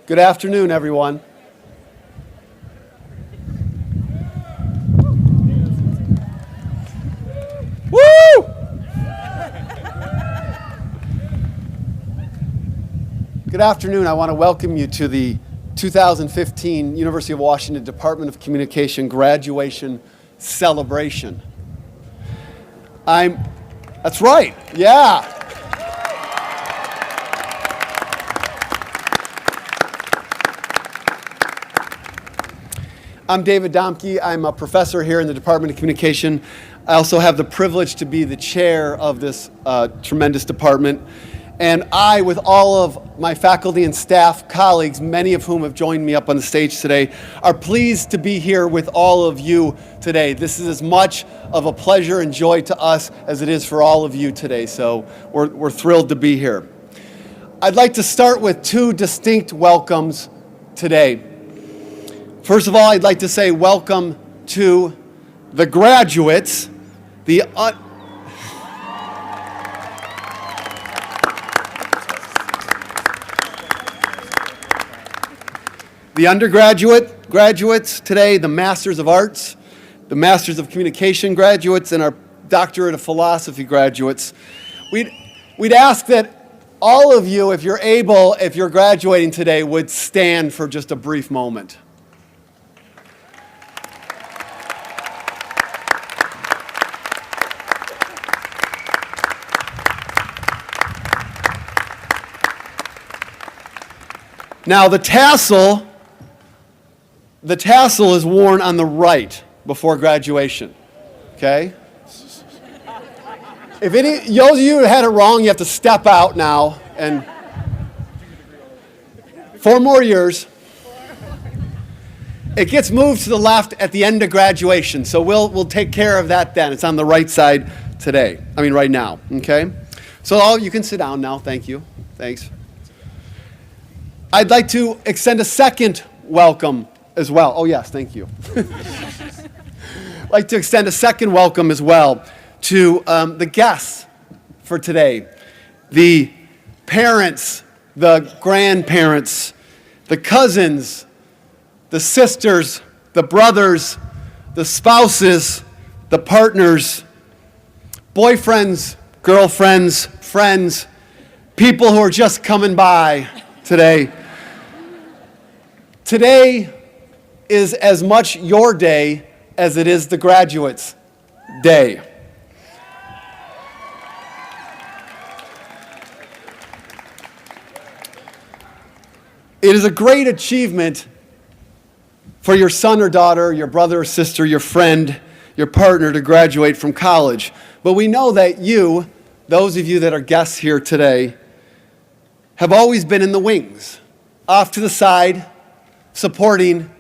Good afternoon, everyone. Woo! Good afternoon. I want to welcome you to the 2015 University of Washington Department of Communication graduation celebration. That's right, yeah. I'm David Domke. I'm a professor here in the Department of Communication. I also have the privilege to be the chair of this tremendous department. And I, with all of my faculty and staff colleagues, many of whom have joined me up on the stage today, are pleased to be here with all of you today. This is as much of a pleasure and joy to us as it is for all of you today. So we're thrilled to be here. I'd like to start with two distinct welcomes today. First of all, I'd like to say welcome to the graduates, the graduates today, the Masters of Arts, the Masters of Communication graduates, and our Doctorate of Philosophy graduates. We'd ask that all of you, if you're able, if you're graduating today, would stand for just a brief moment. Now, the tassel is worn on the right before graduation, okay? If those of you who had it wrong, you have to step out now, and 4 more years. It gets moved to the left at the end of graduation, so we'll take care of that then. It's on the right side right now, okay? So you can sit down now, thank you, thanks. I'd like to extend a second welcome as well. Oh, yes, thank you. I'd like to extend a second welcome as well to the guests for today, the parents, the grandparents, the cousins, the sisters, the brothers, the spouses, the partners, boyfriends, girlfriends, friends, people who are just coming by today. Today is as much your day as it is the graduates' day. It is a great achievement for your son or daughter, your brother or sister, your friend, your partner to graduate from college. But we know that you, those of you that are guests here today, have always been in the wings, off to the side, supporting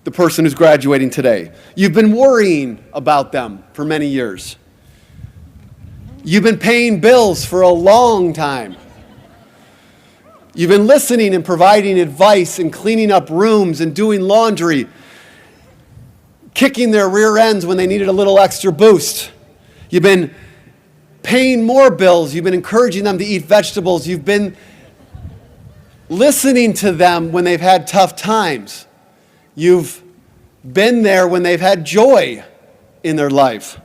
the person who's graduating today. You've been worrying about them for many years. You've been paying bills for a long time. You've been listening and providing advice and cleaning up rooms and doing laundry, kicking their rear ends when they needed a little extra boost. You've been paying more bills. You've been encouraging them to eat vegetables. You've been listening to them when they've had tough times. You've been there when they've had joy in their life.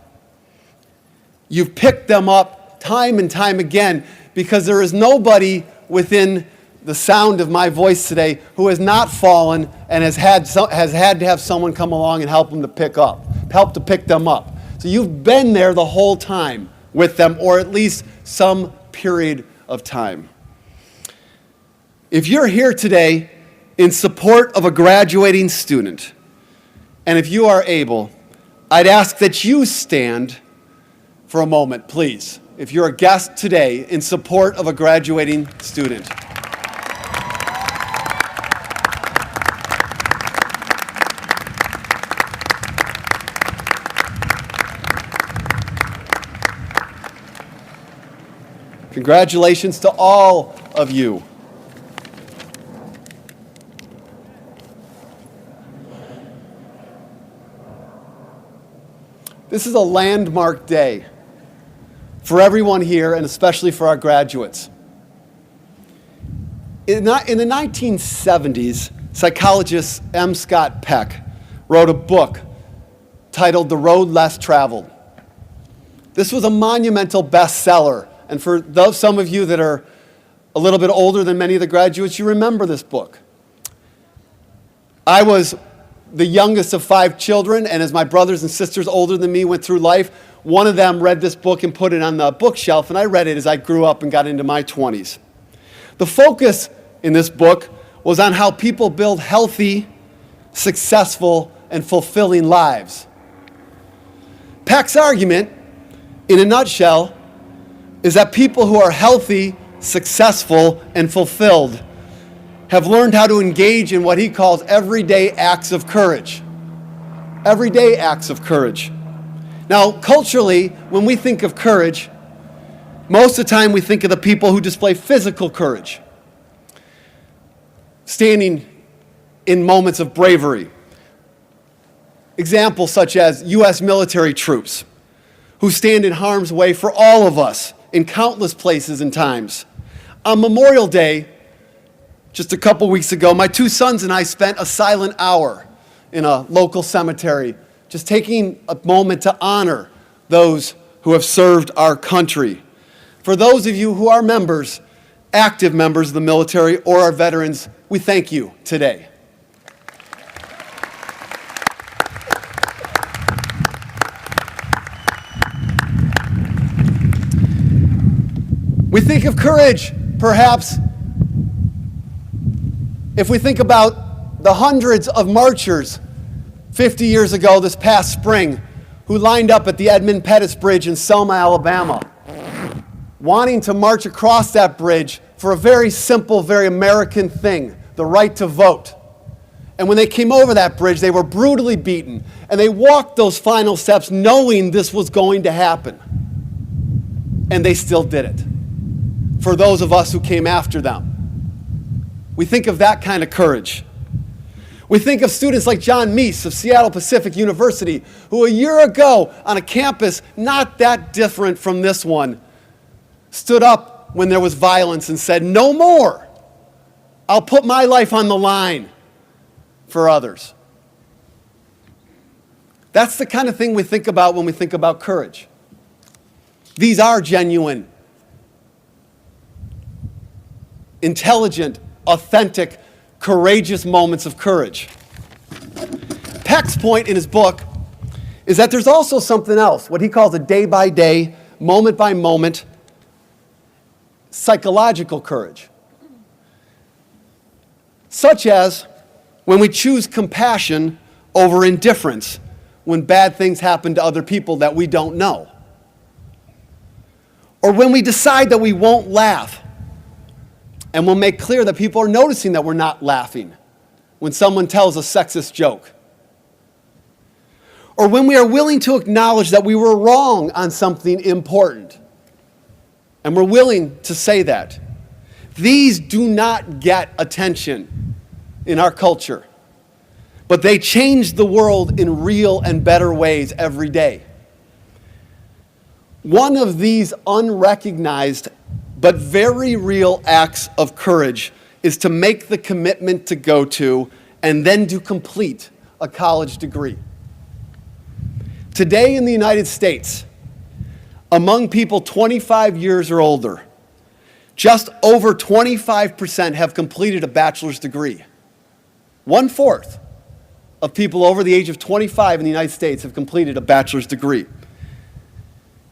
You've picked them up time and time again, because there is nobody within the sound of my voice today who has not fallen and has had to have someone come along and help to pick them up. So you've been there the whole time with them, or at least some period of time. If you're here today in support of a graduating student, and if you are able, I'd ask that you stand for a moment, please. If you're a guest today in support of a graduating student. Congratulations to all of you. This is a landmark day for everyone here, and especially for our graduates. In the 1970s, psychologist M. Scott Peck wrote a book titled The Road Less Traveled. This was a monumental bestseller, and for some of you that are a little bit older than many of the graduates, you remember this book. I was the youngest of 5 children, and as my brothers and sisters older than me went through life, one of them read this book and put it on the bookshelf, and I read it as I grew up and got into my 20s. The focus in this book was on how people build healthy, successful, and fulfilling lives. Peck's argument, in a nutshell, is that people who are healthy, successful, and fulfilled have learned how to engage in what he calls everyday acts of courage. Everyday acts of courage. Now, culturally, when we think of courage, most of the time we think of the people who display physical courage, standing in moments of bravery. Examples such as U.S. military troops who stand in harm's way for all of us in countless places and times. On Memorial Day, just a couple weeks ago, my 2 sons and I spent a silent hour in a local cemetery, just taking a moment to honor those who have served our country. For those of you who are members, active members of the military or are veterans, we thank you today. We think of courage, perhaps, if we think about the hundreds of marchers 50 years ago this past spring who lined up at the Edmund Pettus Bridge in Selma, Alabama, wanting to march across that bridge for a very simple, very American thing, the right to vote. And when they came over that bridge, they were brutally beaten, and they walked those final steps knowing this was going to happen. And they still did it. For those of us who came after them, we think of that kind of courage. We think of students like John Meese of Seattle Pacific University, who a year ago on a campus not that different from this one, stood up when there was violence and said, "No more. I'll put my life on the line for others." That's the kind of thing we think about when we think about courage. These are genuine, intelligent, authentic, courageous moments of courage. Peck's point in his book is that there's also something else, what he calls a day-by-day, moment-by-moment psychological courage. Such as when we choose compassion over indifference when bad things happen to other people that we don't know. Or when we decide that we won't laugh and we'll make clear that people are noticing that we're not laughing when someone tells a sexist joke. Or when we are willing to acknowledge that we were wrong on something important, and we're willing to say that. These do not get attention in our culture, but they change the world in real and better ways every day. One of these unrecognized but very real acts of courage is to make the commitment to go to and then to complete a college degree. Today in the United States, among people 25 years or older, just over 25% have completed a bachelor's degree. 1/4 of people over the age of 25 in the United States have completed a bachelor's degree.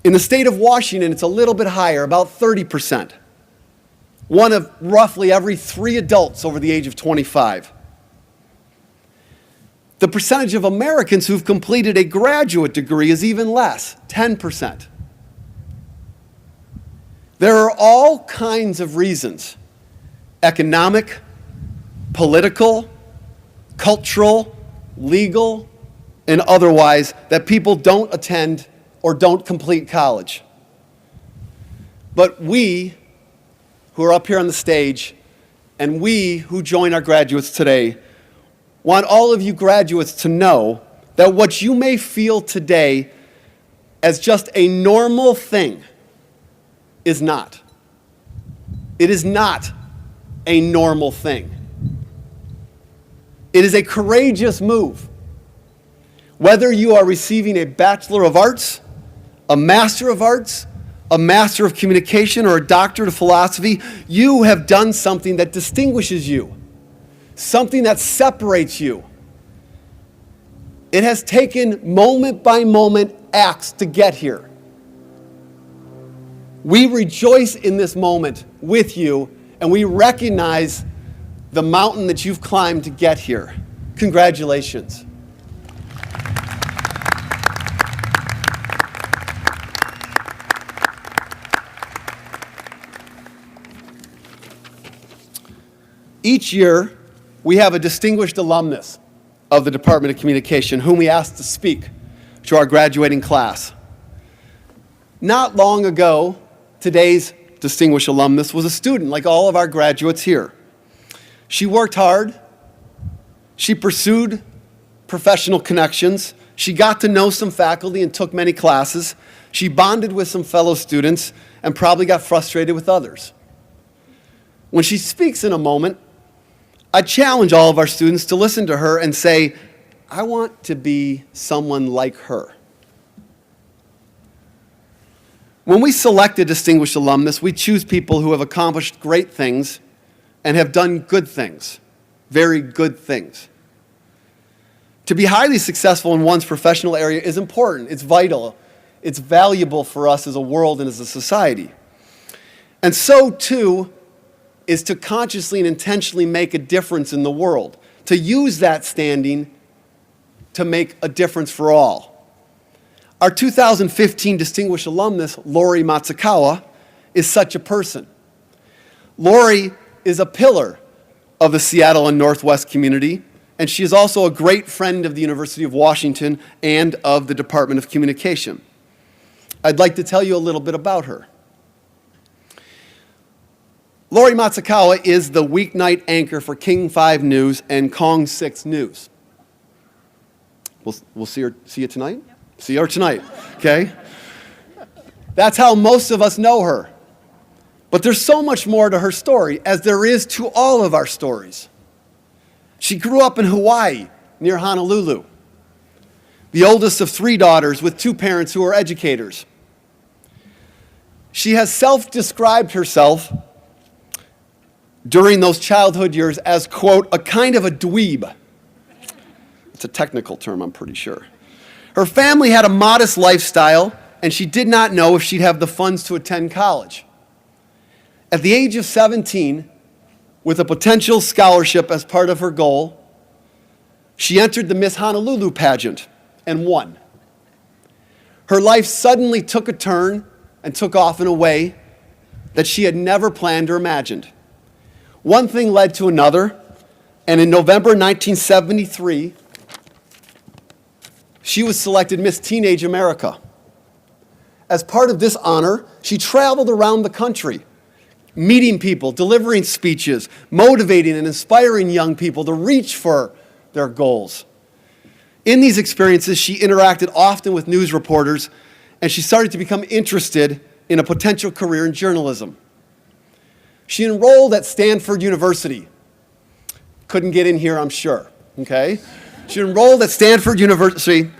In the state of Washington, it's a little bit higher, about 30%. One of roughly every 3 adults over the age of 25. The percentage of Americans who've completed a graduate degree is even less, 10%. There are all kinds of reasons, economic, political, cultural, legal, and otherwise, that people don't attend or don't complete college. But we, who are up here on the stage, and we who join our graduates today, want all of you graduates to know that what you may feel today as just a normal thing is not. It is not a normal thing. It is a courageous move. Whether you are receiving a Bachelor of Arts, a Master of Arts, a Master of Communication, or a Doctorate of Philosophy, you have done something that distinguishes you, something that separates you. It has taken moment by moment acts to get here. We rejoice in this moment with you, and we recognize the mountain that you've climbed to get here. Congratulations. Each year, we have a distinguished alumnus of the Department of Communication whom we ask to speak to our graduating class. Not long ago, today's distinguished alumnus was a student like all of our graduates here. She worked hard. She pursued professional connections. She got to know some faculty and took many classes. She bonded with some fellow students and probably got frustrated with others. When she speaks in a moment, I challenge all of our students to listen to her and say, I want to be someone like her. When we select a distinguished alumnus, we choose people who have accomplished great things and have done good things, very good things. To be highly successful in one's professional area is important, it's vital, it's valuable for us as a world and as a society. And so too is to consciously and intentionally make a difference in the world, to use that standing to make a difference for all. Our 2015 distinguished alumnus, Lori Matsukawa, is such a person. Lori is a pillar of the Seattle and Northwest community, and she is also a great friend of the University of Washington and of the Department of Communication. I'd like to tell you a little bit about her. Lori Matsukawa is the weeknight anchor for King 5 News and Kong 6 News. We'll see you tonight? Yep. See her tonight, okay? That's how most of us know her. But there's so much more to her story, as there is to all of our stories. She grew up in Hawaii, near Honolulu, the oldest of 3 daughters with 2 parents who are educators. She has self-described herself during those childhood years as, quote, a kind of a dweeb. It's a technical term, I'm pretty sure. Her family had a modest lifestyle, and she did not know if she'd have the funds to attend college. At the age of 17, with a potential scholarship as part of her goal, she entered the Miss Honolulu pageant and won. Her life suddenly took a turn and took off in a way that she had never planned or imagined. One thing led to another, and in November 1973, she was selected Miss Teenage America. As part of this honor, she traveled around the country, meeting people, delivering speeches, motivating and inspiring young people to reach for their goals. In these experiences, she interacted often with news reporters, and she started to become interested in a potential career in journalism. She enrolled at Stanford University. Couldn't get in here, I'm sure, okay? She enrolled at Stanford University,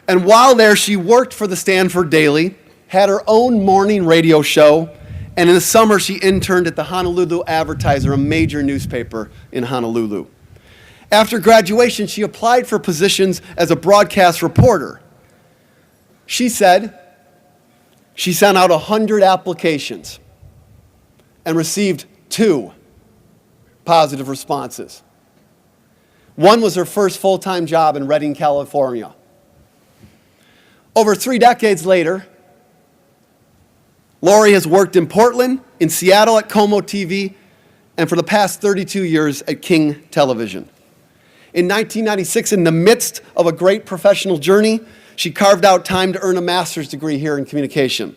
and while there, she worked for the Stanford Daily, had her own morning radio show, and in the summer, she interned at the Honolulu Advertiser, a major newspaper in Honolulu. After graduation, she applied for positions as a broadcast reporter. She said she sent out 100 applications and received 2 positive responses. One was her first full-time job in Redding, California. Over 3 decades later, Lori has worked in Portland, in Seattle at Como TV, and for the past 32 years at King Television. In 1996, in the midst of a great professional journey, she carved out time to earn a master's degree here in communication.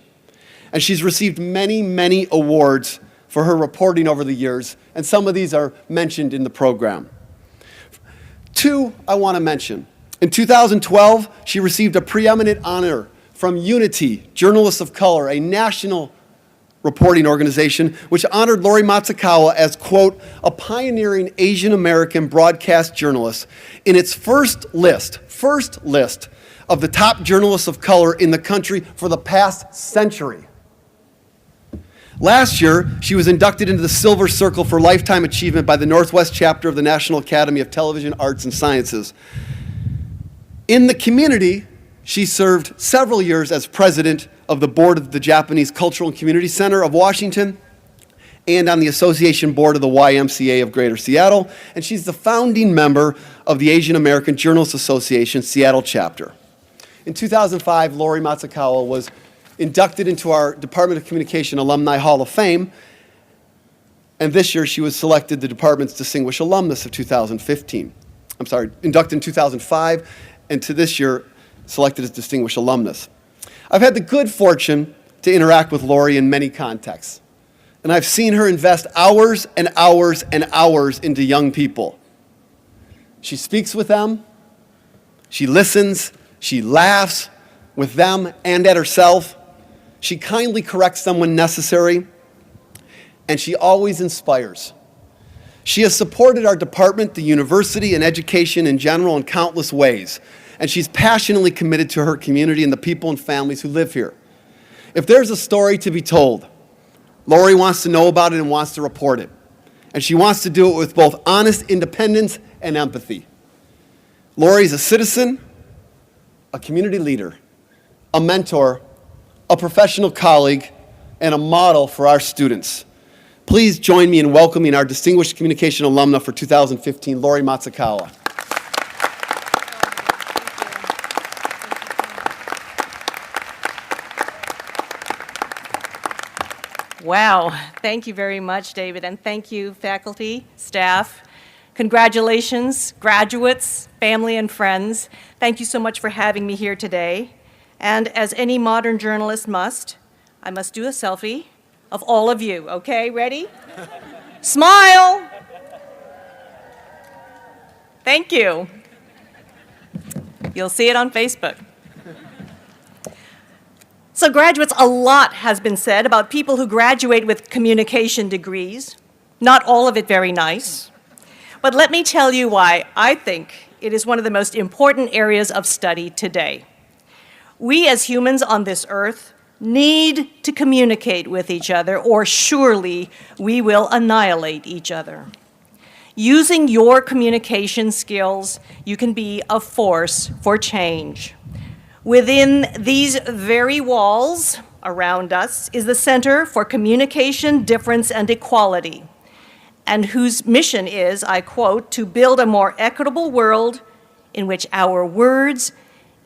And she's received many, many awards for her reporting over the years, and some of these are mentioned in the program. 2 I want to mention. In 2012, she received a preeminent honor from Unity, Journalists of Color, a national reporting organization, which honored Lori Matsukawa as, quote, a pioneering Asian American broadcast journalist in its first list of the top journalists of color in the country for the past century. Last year, she was inducted into the Silver Circle for Lifetime Achievement by the Northwest chapter of the National Academy of Television Arts and Sciences. In the community, she served several years as president of the board of the Japanese Cultural and Community Center of Washington and on the association board of the YMCA of Greater Seattle, and she's the founding member of the Asian American Journalists Association Seattle chapter. In 2005, Lori Matsukawa was inducted into our Department of Communication Alumni Hall of Fame, and this year she was selected the department's Distinguished Alumnus of 2015. I'm sorry, inducted in 2005, and to this year selected as Distinguished Alumnus. I've had the good fortune to interact with Lori in many contexts, and I've seen her invest hours and hours and hours into young people. She speaks with them, she listens, she laughs with them and at herself. She kindly corrects them when necessary, and she always inspires. She has supported our department, the university, and education in general in countless ways, and she's passionately committed to her community and the people and families who live here. If there's a story to be told, Lori wants to know about it and wants to report it, and she wants to do it with both honest independence and empathy. Lori's a citizen, a community leader, a mentor, a professional colleague, and a model for our students. Please join me in welcoming our Distinguished Communication Alumna for 2015, Lori Matsukawa. Wow, thank you very much, David, and thank you, faculty, staff. Congratulations, graduates, family, and friends. Thank you so much for having me here today. And as any modern journalist must, I must do a selfie of all of you, okay? Ready? Smile! Thank you. You'll see it on Facebook. So graduates, a lot has been said about people who graduate with communication degrees. Not all of it very nice. But let me tell you why I think it is one of the most important areas of study today. We as humans on this earth need to communicate with each other, or surely we will annihilate each other. Using your communication skills, you can be a force for change. Within these very walls around us is the Center for Communication, Difference, and Equality, and whose mission is, I quote, to build a more equitable world in which our words,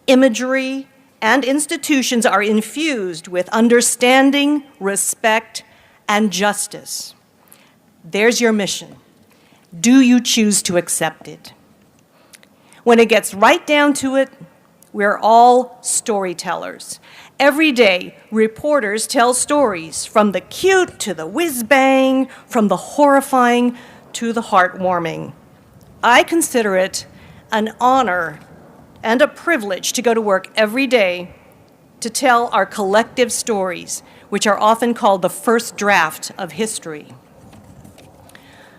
imagery, and institutions are infused with understanding, respect, and justice. There's your mission. Do you choose to accept it? When it gets right down to it, we're all storytellers. Every day, reporters tell stories, from the cute to the whiz-bang, from the horrifying to the heartwarming. I consider it an honor and a privilege to go to work every day to tell our collective stories, which are often called the first draft of history.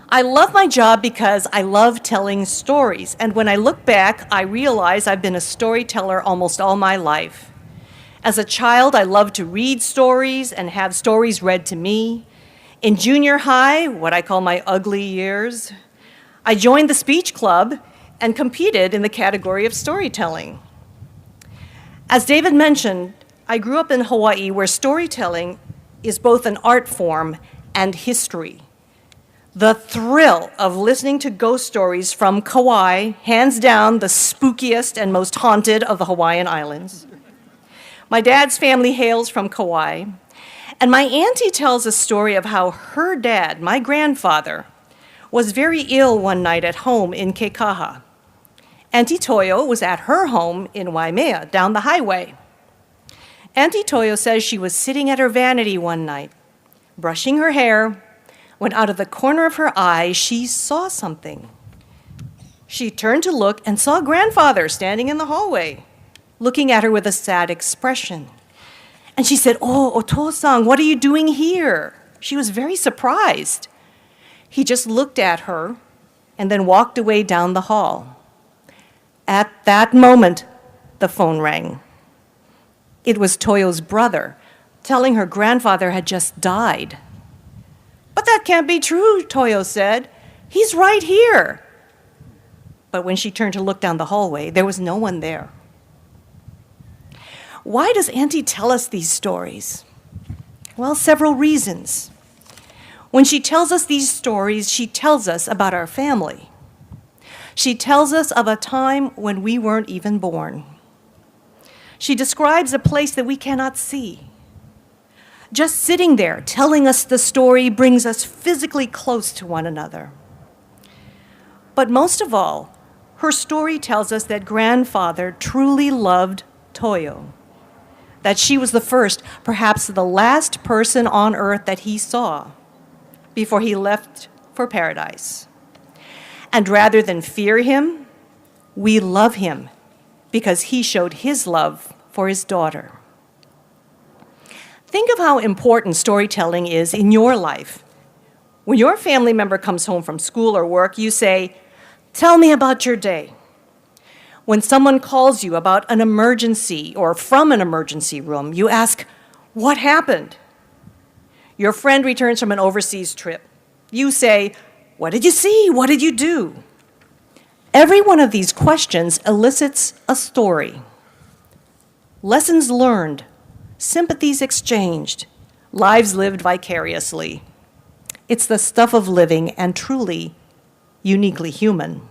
I love my job because I love telling stories, and when I look back, I realize I've been a storyteller almost all my life. As a child, I loved to read stories and have stories read to me. In junior high, what I call my ugly years, I joined the speech club and competed in the category of storytelling. As David mentioned, I grew up in Hawaii, where storytelling is both an art form and history. The thrill of listening to ghost stories from Kauai, hands down the spookiest and most haunted of the Hawaiian Islands. My dad's family hails from Kauai, and my auntie tells a story of how her dad, my grandfather, was very ill one night at home in Kekaha. Auntie Toyo was at her home in Waimea, down the highway. Auntie Toyo says she was sitting at her vanity one night, brushing her hair, when out of the corner of her eye, she saw something. She turned to look and saw grandfather standing in the hallway, looking at her with a sad expression. And she said, "Oh, Oto-san, what are you doing here?" She was very surprised. He just looked at her and then walked away down the hall. At that moment, the phone rang. It was Toyo's brother, telling her grandfather had just died. "But that can't be true," Toyo said. "He's right here." But when she turned to look down the hallway, there was no one there. Why does Auntie tell us these stories? Well, several reasons. When she tells us these stories, she tells us about our family. She tells us of a time when we weren't even born. She describes a place that we cannot see. Just sitting there telling us the story brings us physically close to one another. But most of all, her story tells us that grandfather truly loved Toyo, that she was the first, perhaps the last person on earth that he saw before he left for paradise. And rather than fear him, we love him because he showed his love for his daughter. Think of how important storytelling is in your life. When your family member comes home from school or work, you say, "Tell me about your day." When someone calls you about an emergency or from an emergency room, you ask, "What happened?" Your friend returns from an overseas trip. You say, "What did you see? What did you do?" Every one of these questions elicits a story. Lessons learned, sympathies exchanged, lives lived vicariously. It's the stuff of living and truly uniquely human.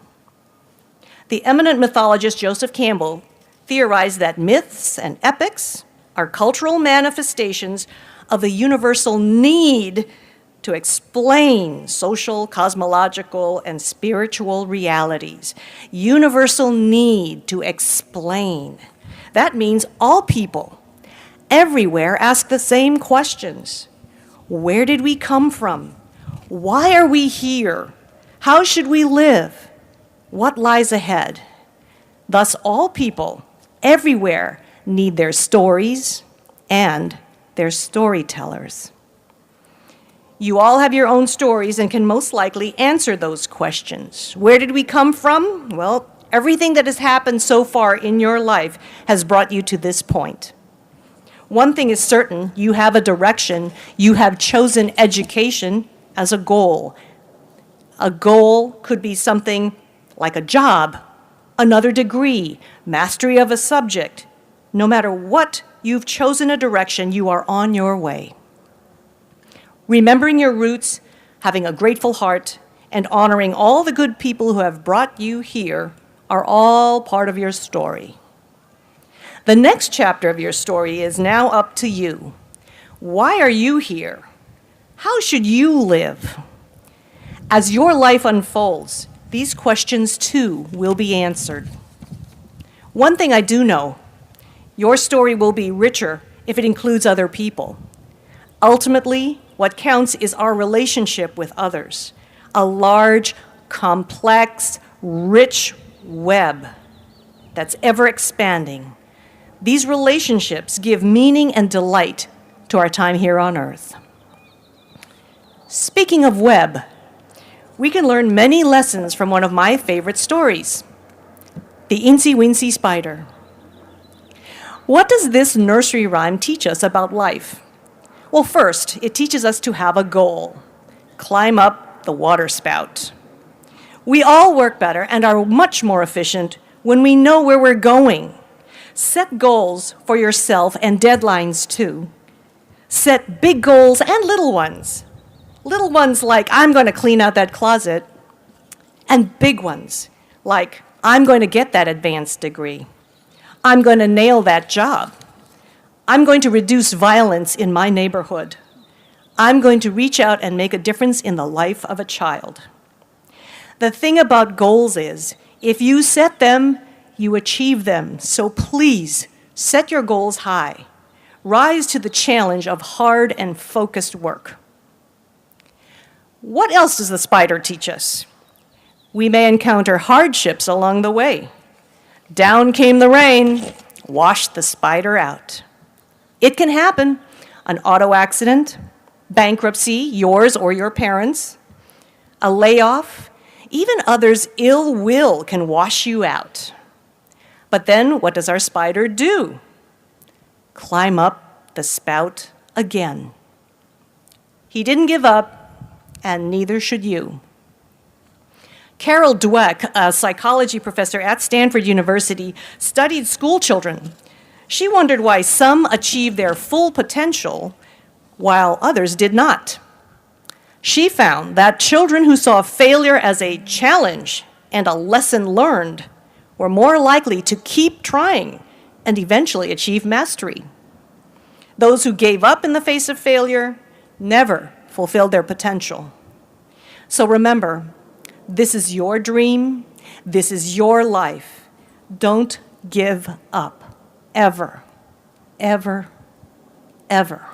The eminent mythologist Joseph Campbell theorized that myths and epics are cultural manifestations of the universal need to explain social, cosmological, and spiritual realities. Universal need to explain. That means all people, everywhere, ask the same questions. Where did we come from? Why are we here? How should we live? What lies ahead? Thus, all people, everywhere, need their stories and their storytellers. You all have your own stories and can most likely answer those questions. Where did we come from? Well, everything that has happened so far in your life has brought you to this point. One thing is certain, you have a direction, you have chosen education as a goal. A goal could be something like a job, another degree, mastery of a subject. No matter what, you've chosen a direction, you are on your way. Remembering your roots, having a grateful heart, and honoring all the good people who have brought you here are all part of your story. The next chapter of your story is now up to you. Why are you here? How should you live? As your life unfolds, these questions too will be answered. One thing I do know, your story will be richer if it includes other people. Ultimately, what counts is our relationship with others, a large, complex, rich web that's ever expanding. These relationships give meaning and delight to our time here on earth. Speaking of web, we can learn many lessons from one of my favorite stories, the Incy Wincy Spider. What does this nursery rhyme teach us about life? Well, first, it teaches us to have a goal. Climb up the water spout. We all work better and are much more efficient when we know where we're going. Set goals for yourself and deadlines too. Set big goals and little ones. Little ones like, I'm going to clean out that closet. And big ones like, I'm going to get that advanced degree. I'm going to nail that job. I'm going to reduce violence in my neighborhood. I'm going to reach out and make a difference in the life of a child. The thing about goals is, if you set them, you achieve them. So please, set your goals high. Rise to the challenge of hard and focused work. What else does the spider teach us? We may encounter hardships along the way. Down came the rain, washed the spider out. It can happen. An auto accident, bankruptcy, yours or your parents', a layoff, even others' ill will can wash you out. But then what does our spider do? Climb up the spout again. He didn't give up, and neither should you. Carol Dweck, a psychology professor at Stanford University, studied school children. She wondered why some achieved their full potential while others did not. She found that children who saw failure as a challenge and a lesson learned were more likely to keep trying and eventually achieve mastery. Those who gave up in the face of failure never fulfilled their potential. So remember, this is your dream, this is your life. Don't give up, ever, ever, ever.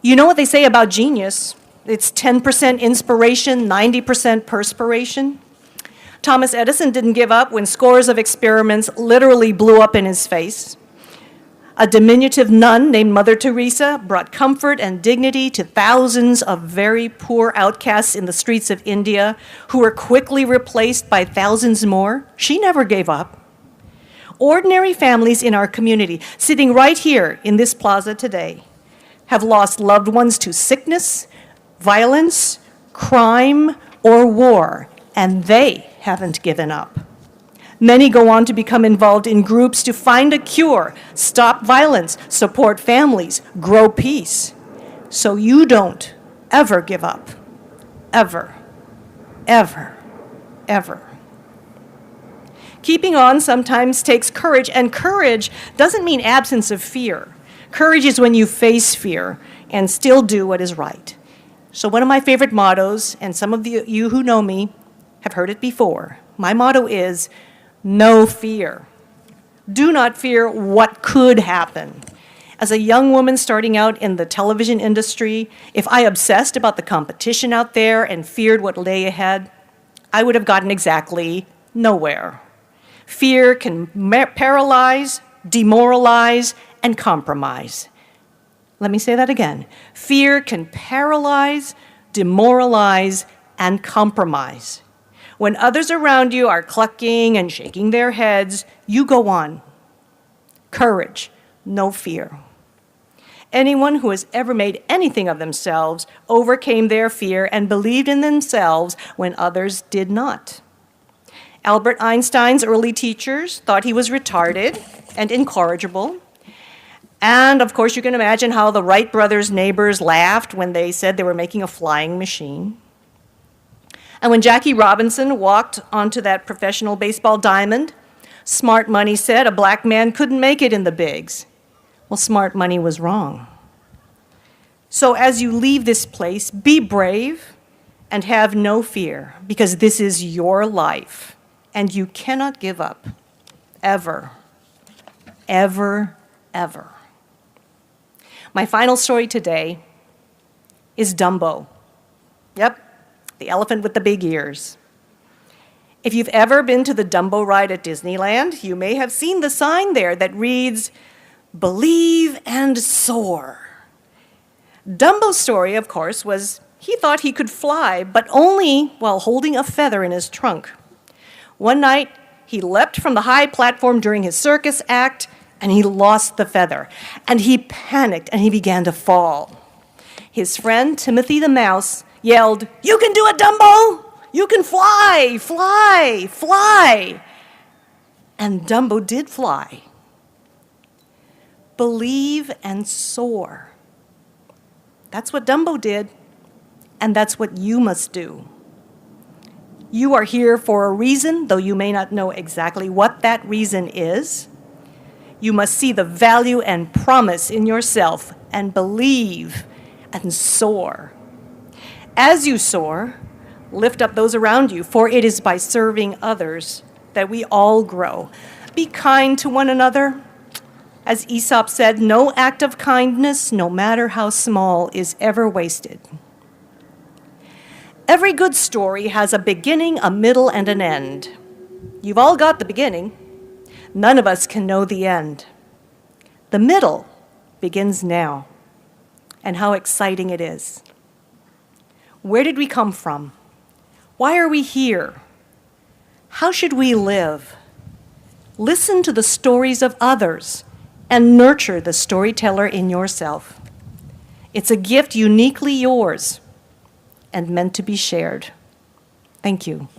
You know what they say about genius? It's 10% inspiration, 90% perspiration. Thomas Edison didn't give up when scores of experiments literally blew up in his face. A diminutive nun named Mother Teresa brought comfort and dignity to thousands of very poor outcasts in the streets of India who were quickly replaced by thousands more. She never gave up. Ordinary families in our community, sitting right here in this plaza today, have lost loved ones to sickness, violence, crime, or war, and they haven't given up. Many go on to become involved in groups to find a cure, stop violence, support families, grow peace. So you don't ever give up. Ever. Ever. Ever. Keeping on sometimes takes courage, and courage doesn't mean absence of fear. Courage is when you face fear and still do what is right. So one of my favorite mottos, and some of you who know me have heard it before, my motto is, no fear. Do not fear what could happen. As a young woman starting out in the television industry, if I obsessed about the competition out there and feared what lay ahead, I would have gotten exactly nowhere. Fear can paralyze, demoralize, and compromise. Let me say that again. Fear can paralyze, demoralize, and compromise. When others around you are clucking and shaking their heads, you go on. Courage, no fear. Anyone who has ever made anything of themselves overcame their fear and believed in themselves when others did not. Albert Einstein's early teachers thought he was retarded and incorrigible. And of course, you can imagine how the Wright brothers' neighbors laughed when they said they were making a flying machine. And when Jackie Robinson walked onto that professional baseball diamond, Smart Money said a black man couldn't make it in the bigs. Well, Smart Money was wrong. So as you leave this place, be brave and have no fear, because this is your life, and you cannot give up, ever, ever, ever. My final story today is Dumbo. Yep. The elephant with the big ears. If you've ever been to the Dumbo ride at Disneyland, you may have seen the sign there that reads, "Believe and soar." Dumbo's story, of course, was he thought he could fly, but only while holding a feather in his trunk. One night, he leapt from the high platform during his circus act, and he lost the feather. And he panicked, and he began to fall. His friend, Timothy the Mouse, yelled, "You can do it, Dumbo! You can fly, fly, fly!" And Dumbo did fly. Believe and soar. That's what Dumbo did, and that's what you must do. You are here for a reason, though you may not know exactly what that reason is. You must see the value and promise in yourself and believe and soar. As you soar, lift up those around you, for it is by serving others that we all grow. Be kind to one another. As Aesop said, no act of kindness, no matter how small, is ever wasted. Every good story has a beginning, a middle, and an end. You've all got the beginning. None of us can know the end. The middle begins now, and how exciting it is. Where did we come from? Why are we here? How should we live? Listen to the stories of others and nurture the storyteller in yourself. It's a gift uniquely yours and meant to be shared. Thank you.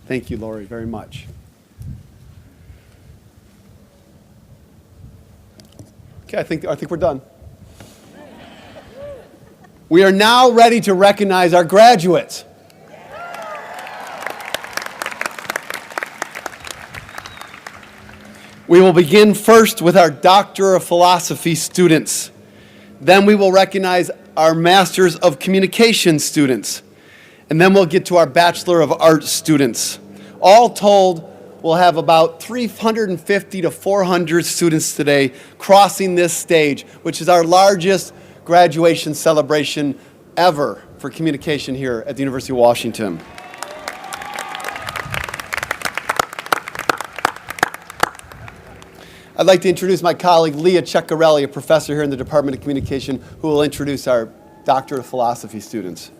Thank you, Lori, very much. Okay, I think we're done. We are now ready to recognize our graduates. We will begin first with our Doctor of Philosophy students. Then we will recognize our Masters of Communication students. And then we'll get to our Bachelor of Arts students. All told, we'll have about 350 to 400 students today crossing this stage, which is our largest graduation celebration ever for communication here at the University of Washington. I'd like to introduce my colleague, Leah Ceccarelli, a professor here in the Department of Communication, who will introduce our Doctor of Philosophy students.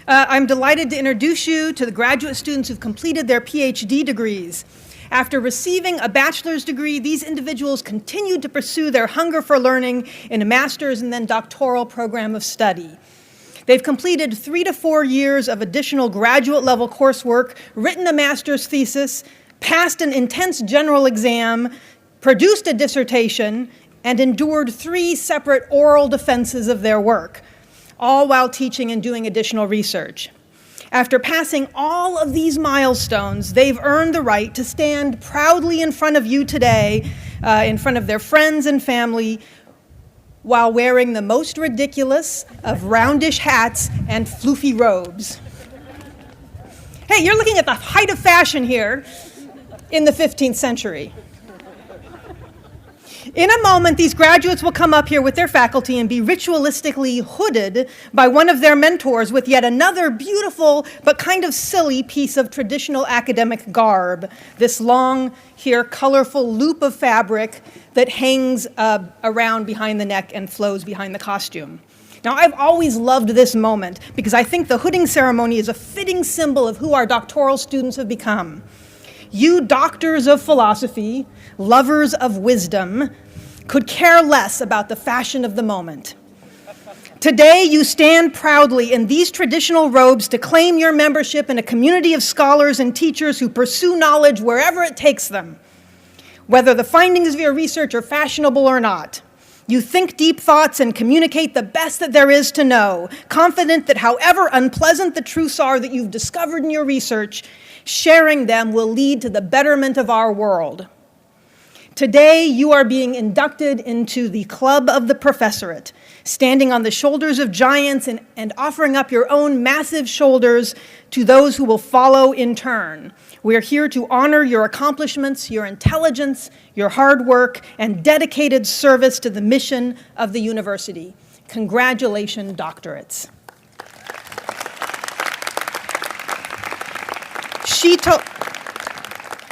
I'm delighted to introduce you to the graduate students who've completed their PhD degrees. After receiving a bachelor's degree, these individuals continued to pursue their hunger for learning in a master's and then doctoral program of study. They've completed 3 to 4 years of additional graduate-level coursework, written a master's thesis, passed an intense general exam, produced a dissertation, and endured 3 separate oral defenses of their work, all while teaching and doing additional research. After passing all of these milestones, they've earned the right to stand proudly in front of you today, in front of their friends and family, while wearing the most ridiculous of roundish hats and floofy robes. Hey, you're looking at the height of fashion here in the 15th century. In a moment, these graduates will come up here with their faculty and be ritualistically hooded by one of their mentors with yet another beautiful but kind of silly piece of traditional academic garb, this long, here, colorful loop of fabric that hangs around behind the neck and flows behind the costume. Now, I've always loved this moment because I think the hooding ceremony is a fitting symbol of who our doctoral students have become. You doctors of philosophy, lovers of wisdom, could care less about the fashion of the moment. Today, you stand proudly in these traditional robes to claim your membership in a community of scholars and teachers who pursue knowledge wherever it takes them. Whether the findings of your research are fashionable or not, you think deep thoughts and communicate the best that there is to know, confident that however unpleasant the truths are that you've discovered in your research, sharing them will lead to the betterment of our world. Today, you are being inducted into the Club of the Professorate, standing on the shoulders of giants and offering up your own massive shoulders to those who will follow in turn. We are here to honor your accomplishments, your intelligence, your hard work, and dedicated service to the mission of the university. Congratulations, doctorates.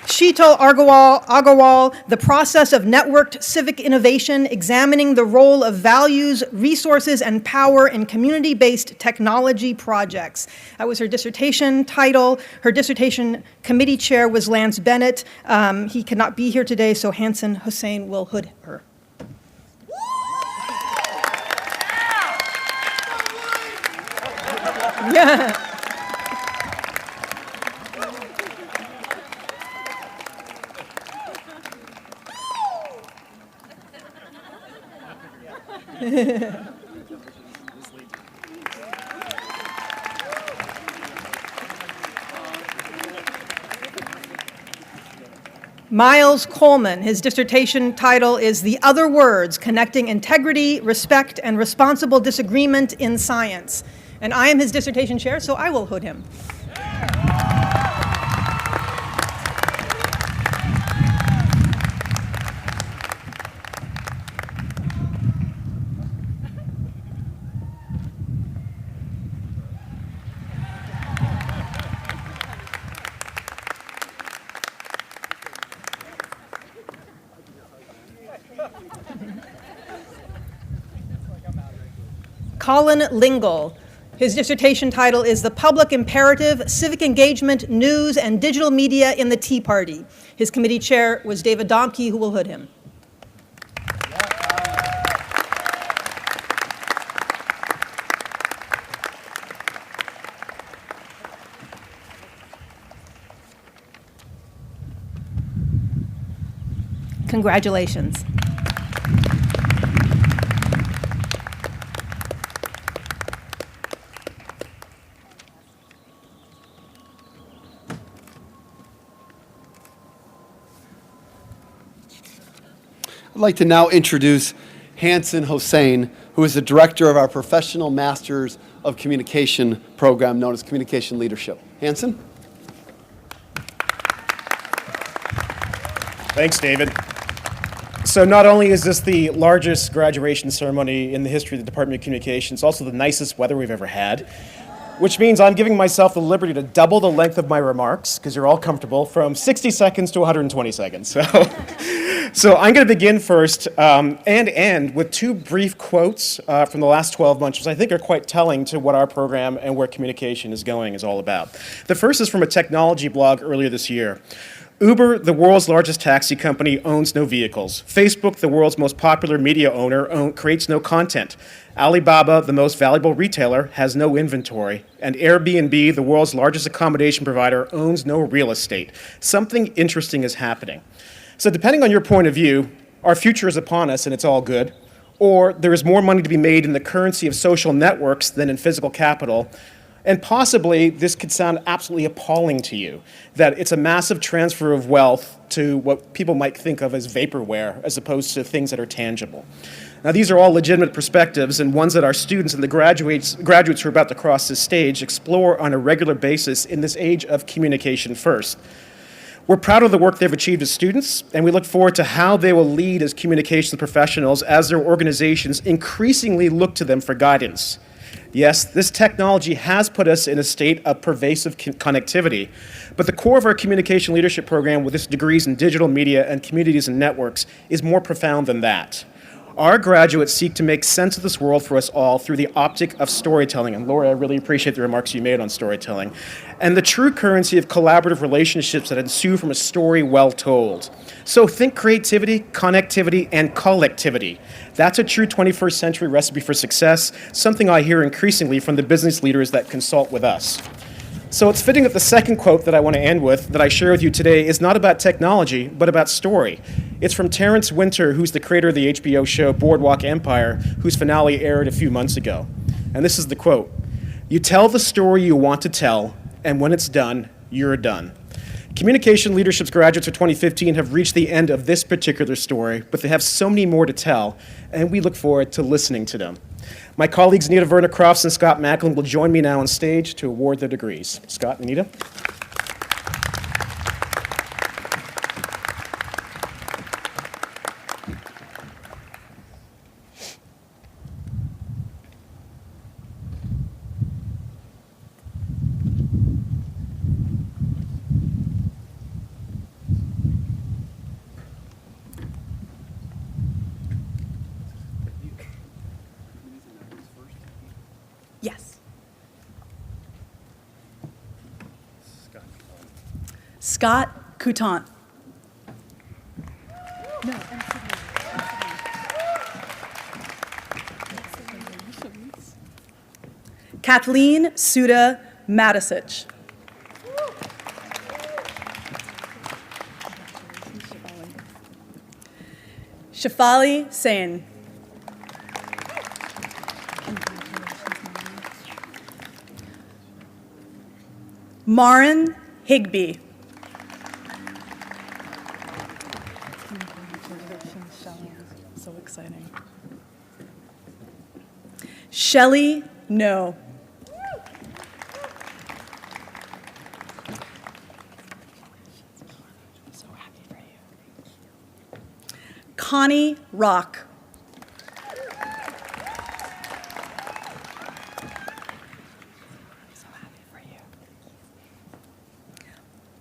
Sheetal Agarwal, The Process of Networked Civic Innovation, Examining the Role of Values, Resources, and Power in Community-Based Technology Projects. That was her dissertation title. Her dissertation committee chair was Lance Bennett. He could not be here today, so Hansen Hussein will hood her. Yeah. Miles Coleman. His dissertation title is The Other Words, Connecting Integrity, Respect, and Responsible Disagreement in Science. And I am his dissertation chair, so I will hood him. Colin Lingle. His dissertation title is The Public Imperative, Civic Engagement, News, and Digital Media in the Tea Party. His committee chair was David Domke, who will hood him. Congratulations. I'd like to now introduce Hanson Hossein, who is the director of our Professional Masters of Communication program known as Communication Leadership. Hanson? Thanks, David. So not only is this the largest graduation ceremony in the history of the Department of Communication, it's also the nicest weather we've ever had, which means I'm giving myself the liberty to double the length of my remarks, because you're all comfortable, from 60 seconds to 120 seconds. So I'm going to begin first and end with two brief quotes from the last 12 months, which I think are quite telling to what our program and where communication is going is all about. The first is from a technology blog earlier this year. Uber, the world's largest taxi company, owns no vehicles. Facebook, the world's most popular media owner, creates no content. Alibaba, the most valuable retailer, has no inventory. And Airbnb, the world's largest accommodation provider, owns no real estate. Something interesting is happening. So depending on your point of view, our future is upon us and it's all good, or there is more money to be made in the currency of social networks than in physical capital, and possibly this could sound absolutely appalling to you, that it's a massive transfer of wealth to what people might think of as vaporware as opposed to things that are tangible. Now, these are all legitimate perspectives and ones that our students and the graduates who are about to cross this stage explore on a regular basis in this age of communication first. We're proud of the work they've achieved as students, and we look forward to how they will lead as communications professionals as their organizations increasingly look to them for guidance. Yes, this technology has put us in a state of pervasive connectivity, but the core of our communication leadership program with its degrees in digital media and communities and networks is more profound than that. Our graduates seek to make sense of this world for us all through the optic of storytelling. And Lori, I really appreciate the remarks you made on storytelling. And the true currency of collaborative relationships that ensue from a story well told. So think creativity, connectivity, and collectivity. That's a true 21st century recipe for success, something I hear increasingly from the business leaders that consult with us. So it's fitting that the second quote that I want to end with, that I share with you today, is not about technology, but about story. It's from Terrence Winter, who's the creator of the HBO show Boardwalk Empire, whose finale aired a few months ago. And this is the quote: "You tell the story you want to tell, and when it's done, you're done." Communication Leadership's graduates of 2015 have reached the end of this particular story, but they have so many more to tell, and we look forward to listening to them. My colleagues Anita Verna Crofts and Scott Macklin will join me now on stage to award their degrees. Scott and Anita. Yes. Scott Coutant. Kathleen Suda Matisich. Shafali Sain. Marin Higby. Shelley No. Connie Rock.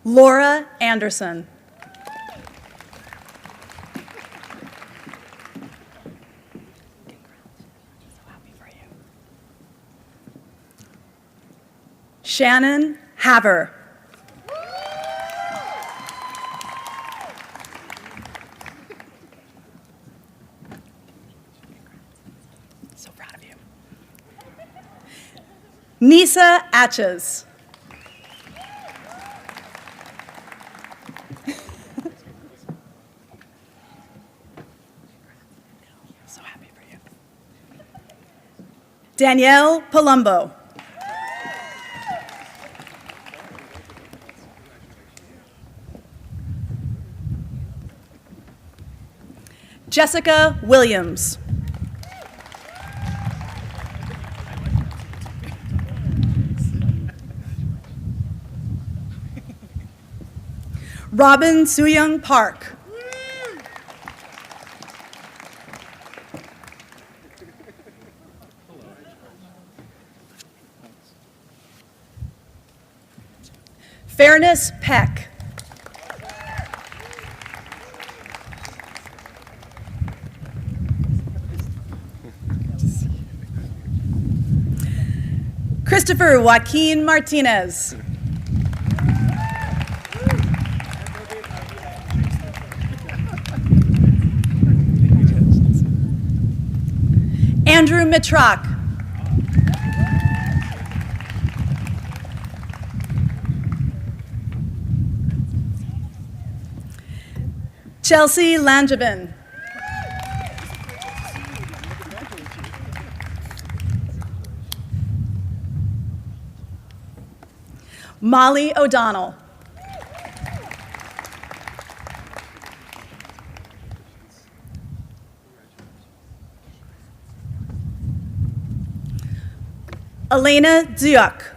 Laura Anderson. Shannon Haver. So proud of you. Nisa Atches. So happy for you. Danielle Palumbo. Jessica Williams. Robin Suyung Park. Fairness Peck. Christopher Joaquin Martinez. Andrew Mitrock. Chelsea Langevin. Molly O'Donnell. Elena Duke.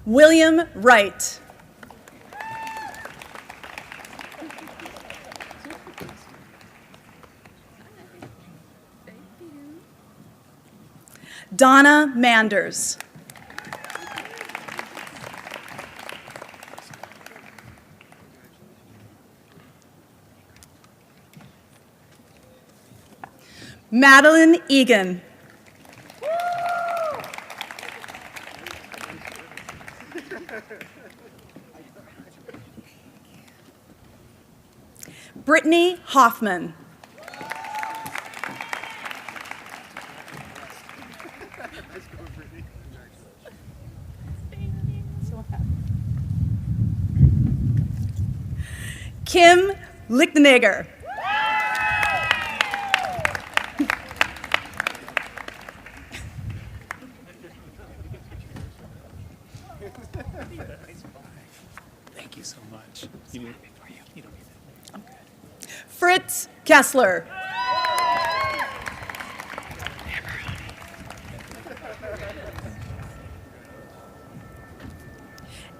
William Wright. Donna Manders. Madeline Egan. Brittany Hoffman. Kim Lichtenegger. Thank you so much. You don't need it. I'm good. Fritz Kessler.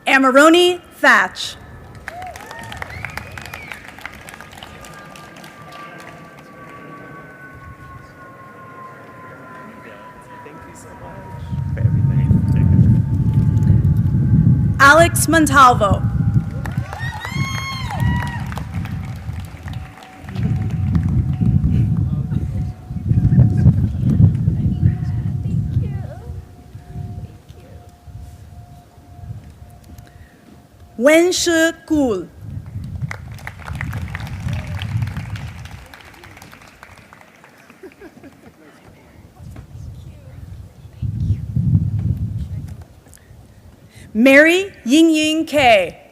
Amarone Thatch. Thank you so much for everything. Alex Montalvo. Wenshi Kul. Mary Ying Ying Kay.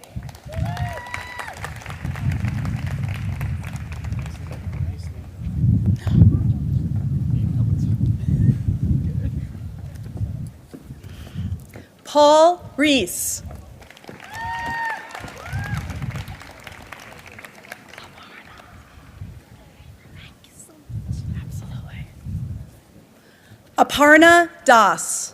Paul Reese. Aparna Das.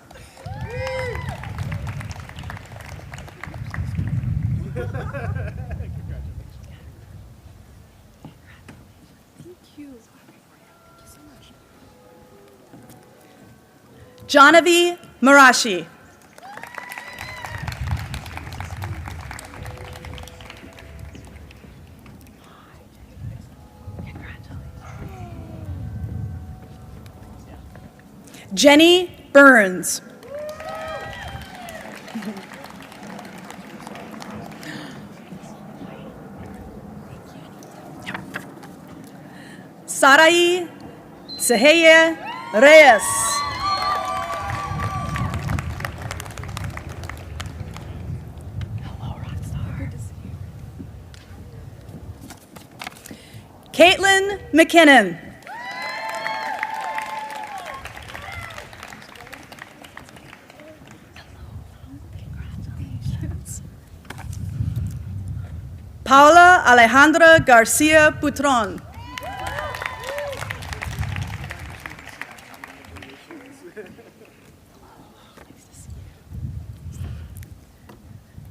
Janavi Marashi. Jenny Burns. Sarai Seheye Reyes. Caitlin McKinnon. Paula Alejandra Garcia Putron.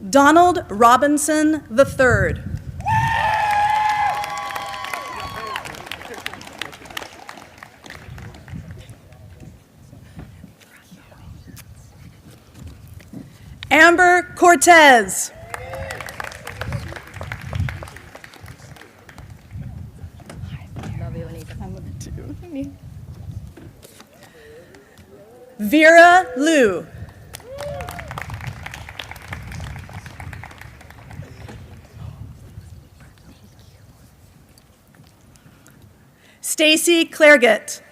Donald Robinson III. Amber Cortez. Vera Liu. Stacy Clairgett.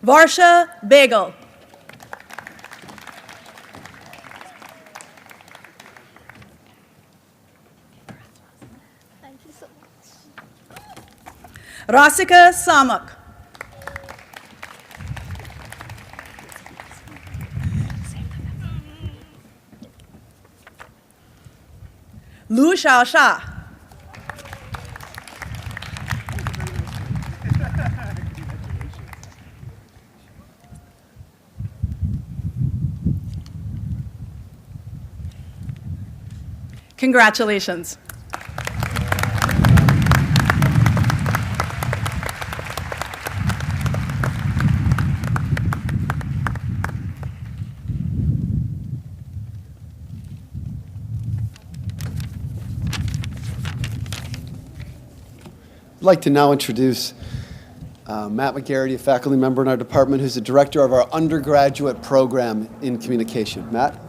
Varsha Bagel. Rasika Samak. Lu Xiaosha. Congratulations. I'd like to now introduce Matt McGarity, a faculty member in our department, who's the director of our undergraduate program in communication. Matt?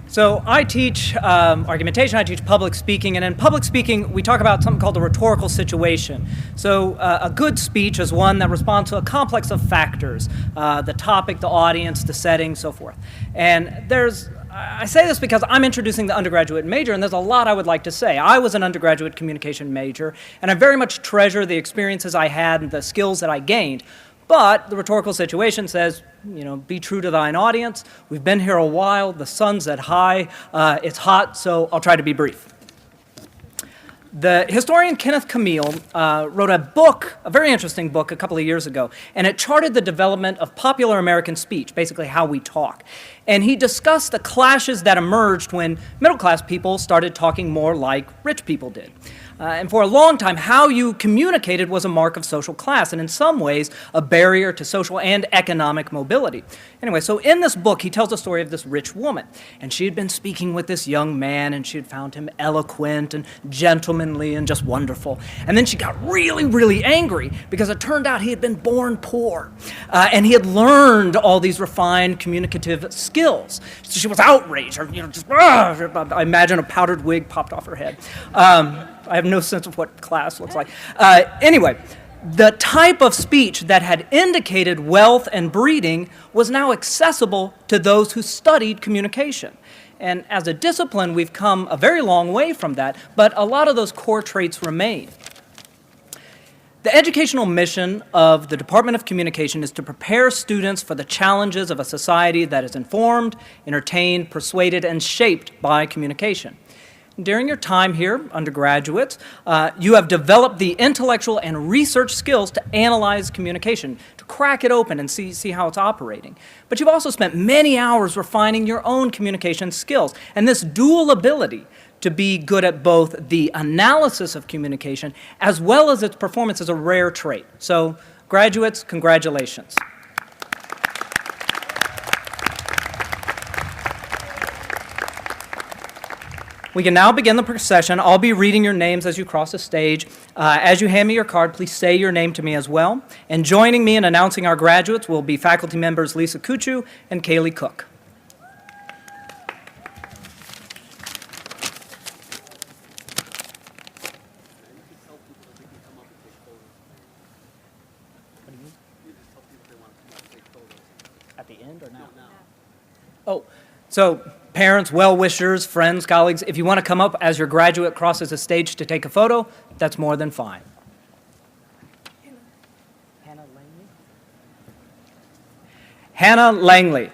So I teach argumentation, I teach public speaking, and in public speaking, we talk about something called the rhetorical situation. So a good speech is one that responds to a complex of factors, the topic, the audience, the setting, so forth. And I say this because I'm introducing the undergraduate major, and there's a lot I would like to say. I was an undergraduate communication major, and I very much treasure the experiences I had and the skills that I gained. But the rhetorical situation says, be true to thine audience. We've been here a while. The sun's at high. It's hot, so I'll try to be brief. The historian Kenneth Camille wrote a book, a very interesting book, a couple of years ago, and it charted the development of popular American speech, basically how we talk. And he discussed the clashes that emerged when middle-class people started talking more like rich people did. And for a long time, how you communicated was a mark of social class, and in some ways, a barrier to social and economic mobility. Anyway, so in this book, he tells the story of this rich woman, and she had been speaking with this young man, and she had found him eloquent and gentlemanly and just wonderful. And then she got really, really angry because it turned out he had been born poor, and he had learned all these refined communicative skills. So she was outraged, or I imagine a powdered wig popped off her head. I have no sense of what class looks like. Anyway, the type of speech that had indicated wealth and breeding was now accessible to those who studied communication. And as a discipline, we've come a very long way from that, but a lot of those core traits remain. The educational mission of the Department of Communication is to prepare students for the challenges of a society that is informed, entertained, persuaded, and shaped by communication. During your time here, undergraduates, you have developed the intellectual and research skills to analyze communication, to crack it open and see how it's operating. But you've also spent many hours refining your own communication skills, and this dual ability to be good at both the analysis of communication as well as its performance is a rare trait. So, graduates, congratulations. We can now begin the procession. I'll be reading your names as you cross the stage. As you hand me your card, please say your name to me as well. And joining me in announcing our graduates will be faculty members Lisa Kuchu and Kaylee Cook. At the end or now? Oh, so parents, well-wishers, friends, colleagues, if you want to come up as your graduate crosses the stage to take a photo, that's more than fine. Hannah Langley.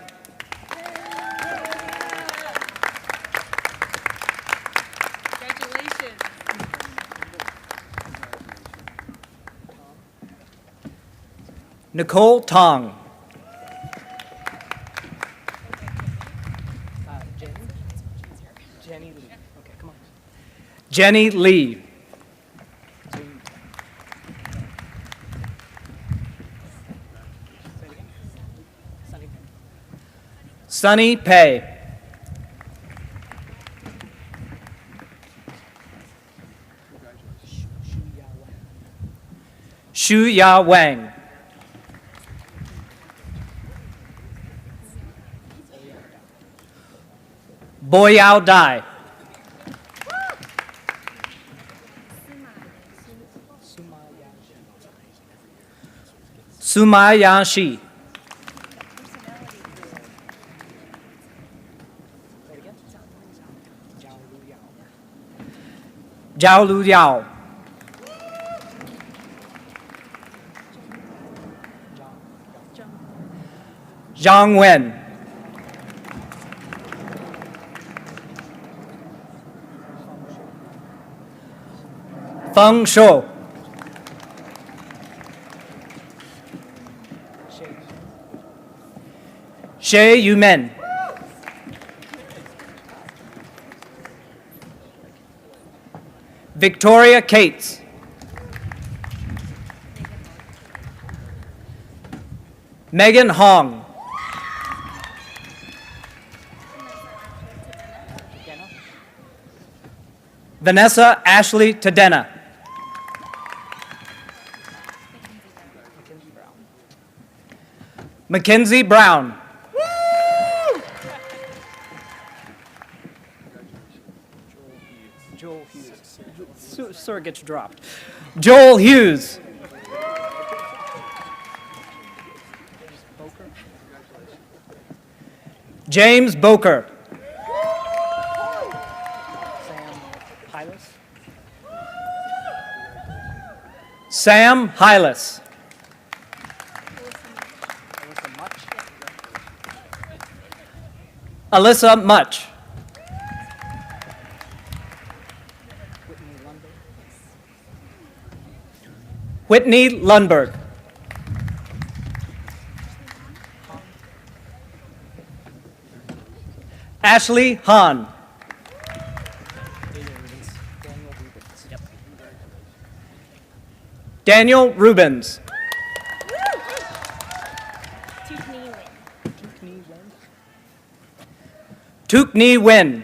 Nicole Tong. Jenny Lee. Okay, come on. Jenny Lee. Sunny Pei. Shu Ya Wang. Boyao Dai. Sumaya Shi. Zhao Lu Yao. Zhang Wen. Feng Shou. Xie Yumen. Victoria Cates. Megan Hong. Vanessa Ashley Tadena. Mackenzie Brown. Joel Hughes. Sort of gets dropped. Joel Hughes. James Boker. Sam Hylas. Alyssa Much. Whitney Lundberg. Ashley Hahn. Daniel Rubens. Tukni Wen.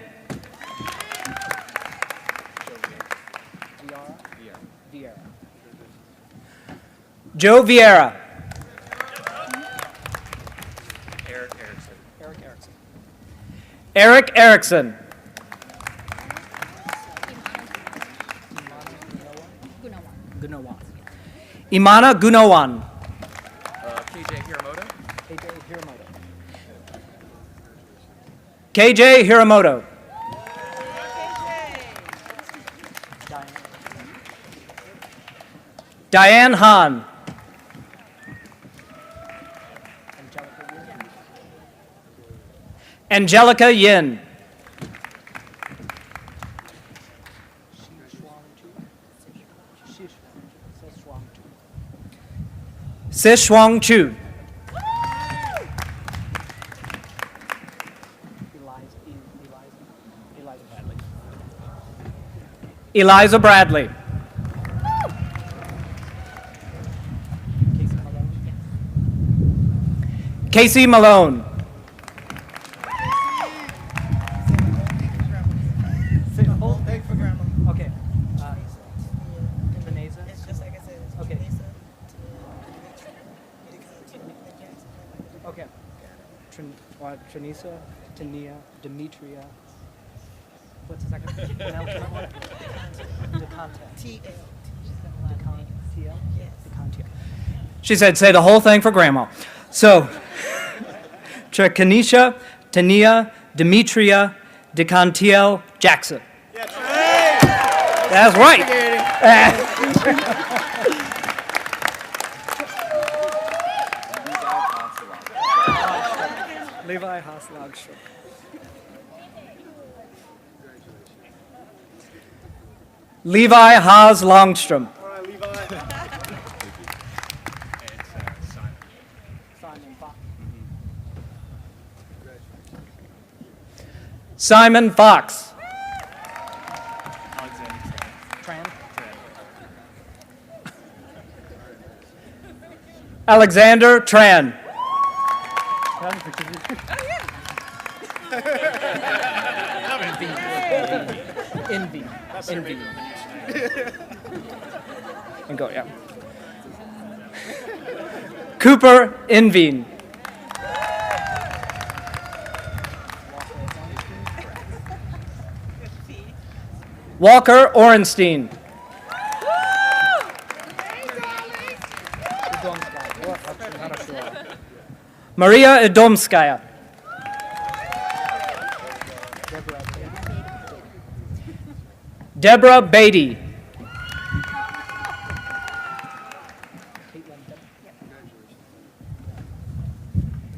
Joe Vieira. Eric Erickson. Imana Gunawan. KJ Hiramoto. KJ Hiramoto. Diane Han. Angelica Yin. Sishuang Chu. Eliza Bradley. Casey Malone. Okay. Okay. Okay. Trinisa, Tania, Demetria. What's the second? Penultimate one? Decantia. She said, say the whole thing for Grandma. So, Kanisha, Tania, Demetria, Decantiel, Jackson. That's right. Levi Haas-Lagstrom. Levi Haas-Longstrom. Simon Fox. Alexander Tran. Envy. And go, yeah. Cooper Enveen. Walker Orenstein. Maria Idomskaya. Deborah Beatty.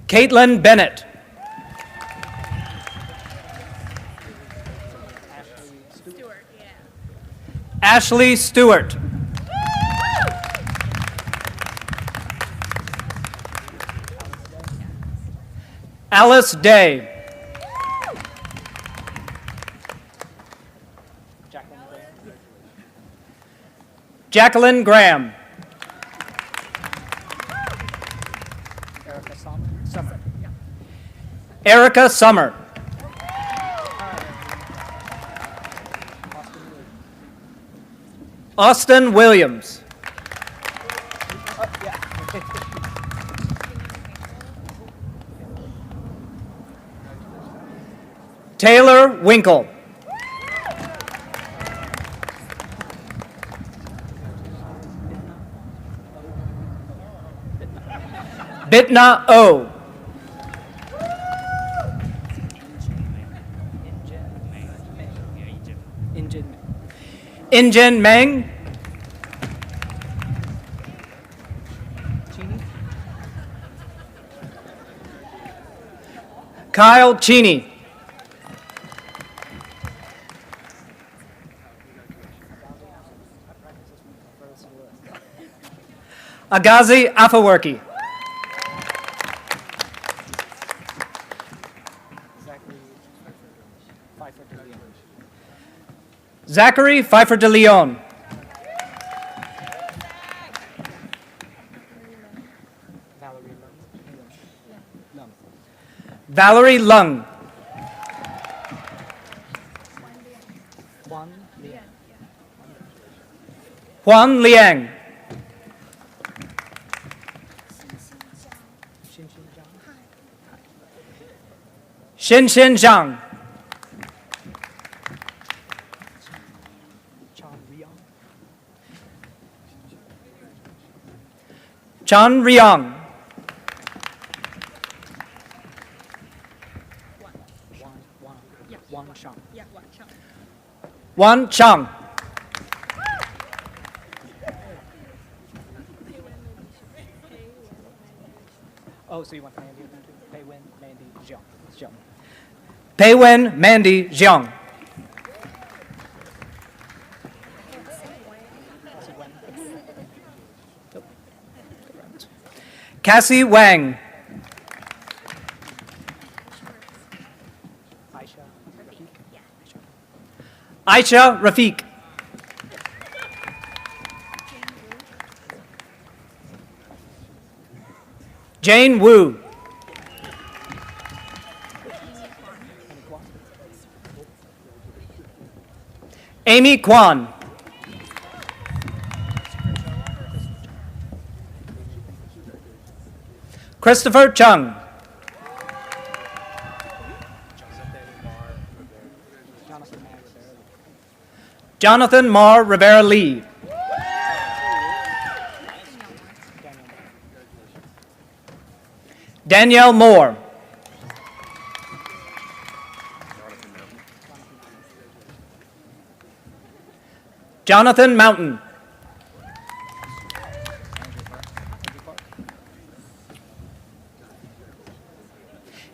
Caitlin Bennett. Ashley Stewart. Alice Day. Jacqueline Graham. Erica Summer. Austin Williams. Taylor Winkle. Bitna O. Injin Meng. Kyle Cheney. Agazi Afaworki. Zachary Pfeiffer de Leon. Valerie Lung. Juan Liang. Xin Zhang. Chan Riang. Wan Chang. Oh, so you want Mandy too? Pei Wen, Mandy, Jiang. Jiang. Pei Wen, Mandy, Jiang. Cassie Wang. Aisha Rafiq. Jane Wu. Amy Kwan. Christopher Chung. Jonathan Marr Rivera Lee. Danielle Moore. Jonathan Mountain.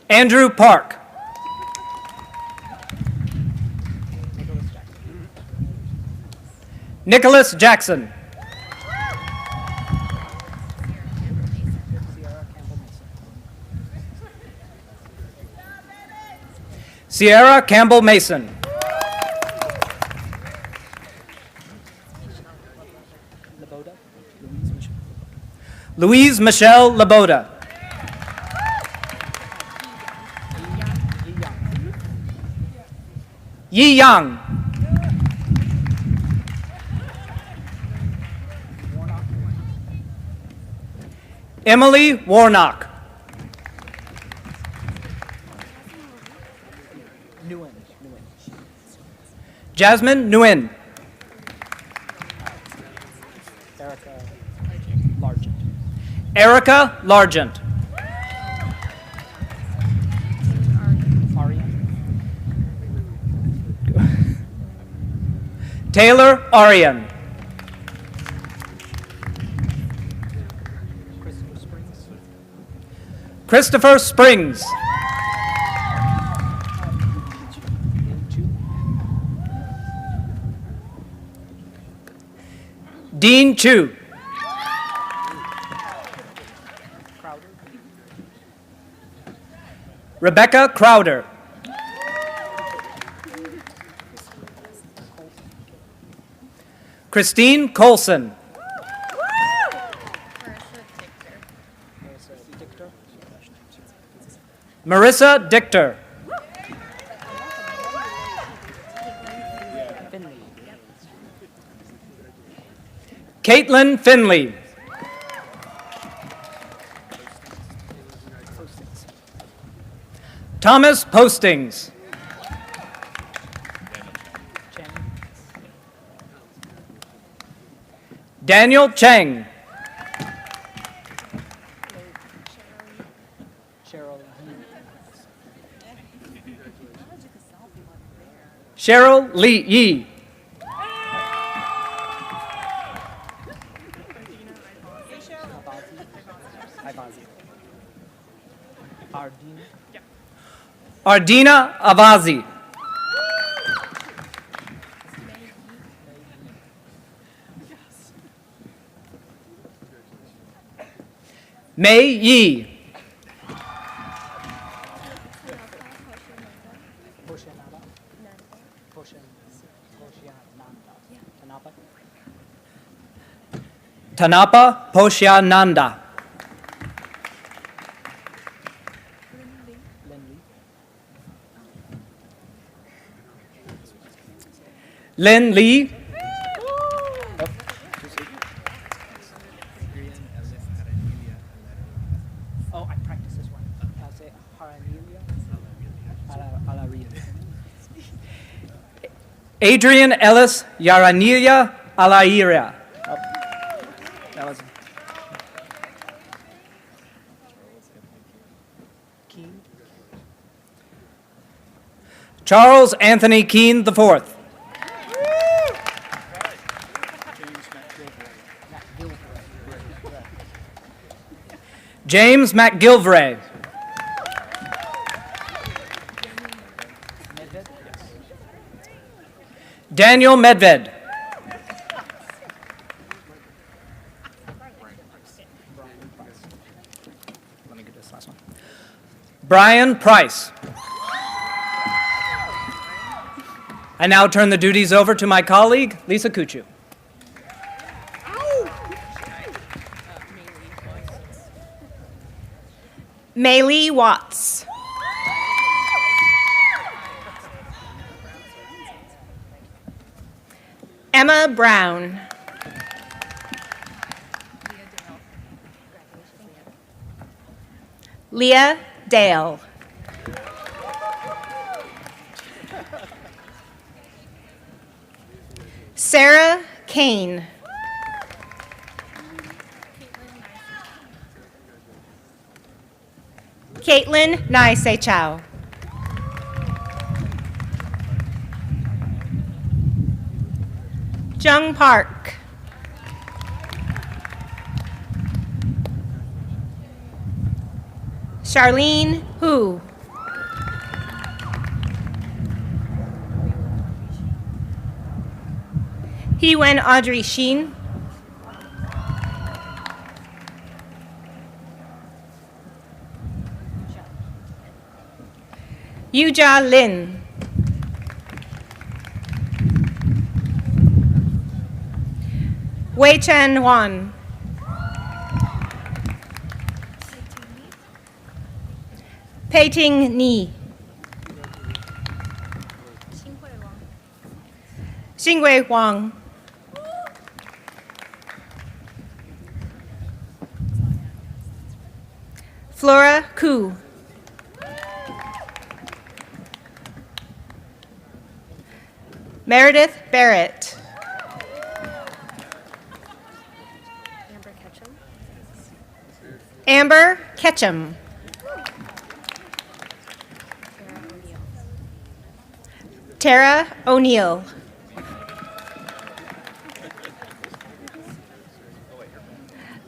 Andrew Park. Nicholas Jackson. Sierra Campbell Mason. Louise Michelle Laboda. Yi Yang. Emily Warnock. Jasmine Nguyen. Erica Largent. Taylor Arian. Christopher Springs. Dean Chu. Rebecca Crowder. Christine Colson. Marissa Dichter. Caitlin Finley. Thomas Postings. Daniel Cheng. Cheryl Lee Yee. Ardina Avazi. Mei Yi. Tanapa Poshyananda. Lin Lee. Oh, I practiced this one. I'll say Adrian Ellis Yaranilia Alaira. Oh, that was Charles Anthony Keene IV. James McGilvray. Daniel Medved. Let me get this last one. Brian Price. I now turn the duties over to my colleague, Lisa Kuchu. Maylee Watts. Emma Brown. Leah Dale. Sarah Kane. Caitlin Nai Chow. Jung Park. Charlene Hu. Hewen Audrey Sheen. Yuja Lin. Wei Chen Wan. Pei Ting Ni. Xingwei Wang. Flora Ku. Meredith Barrett. Amber Ketchum. Tara O'Neill.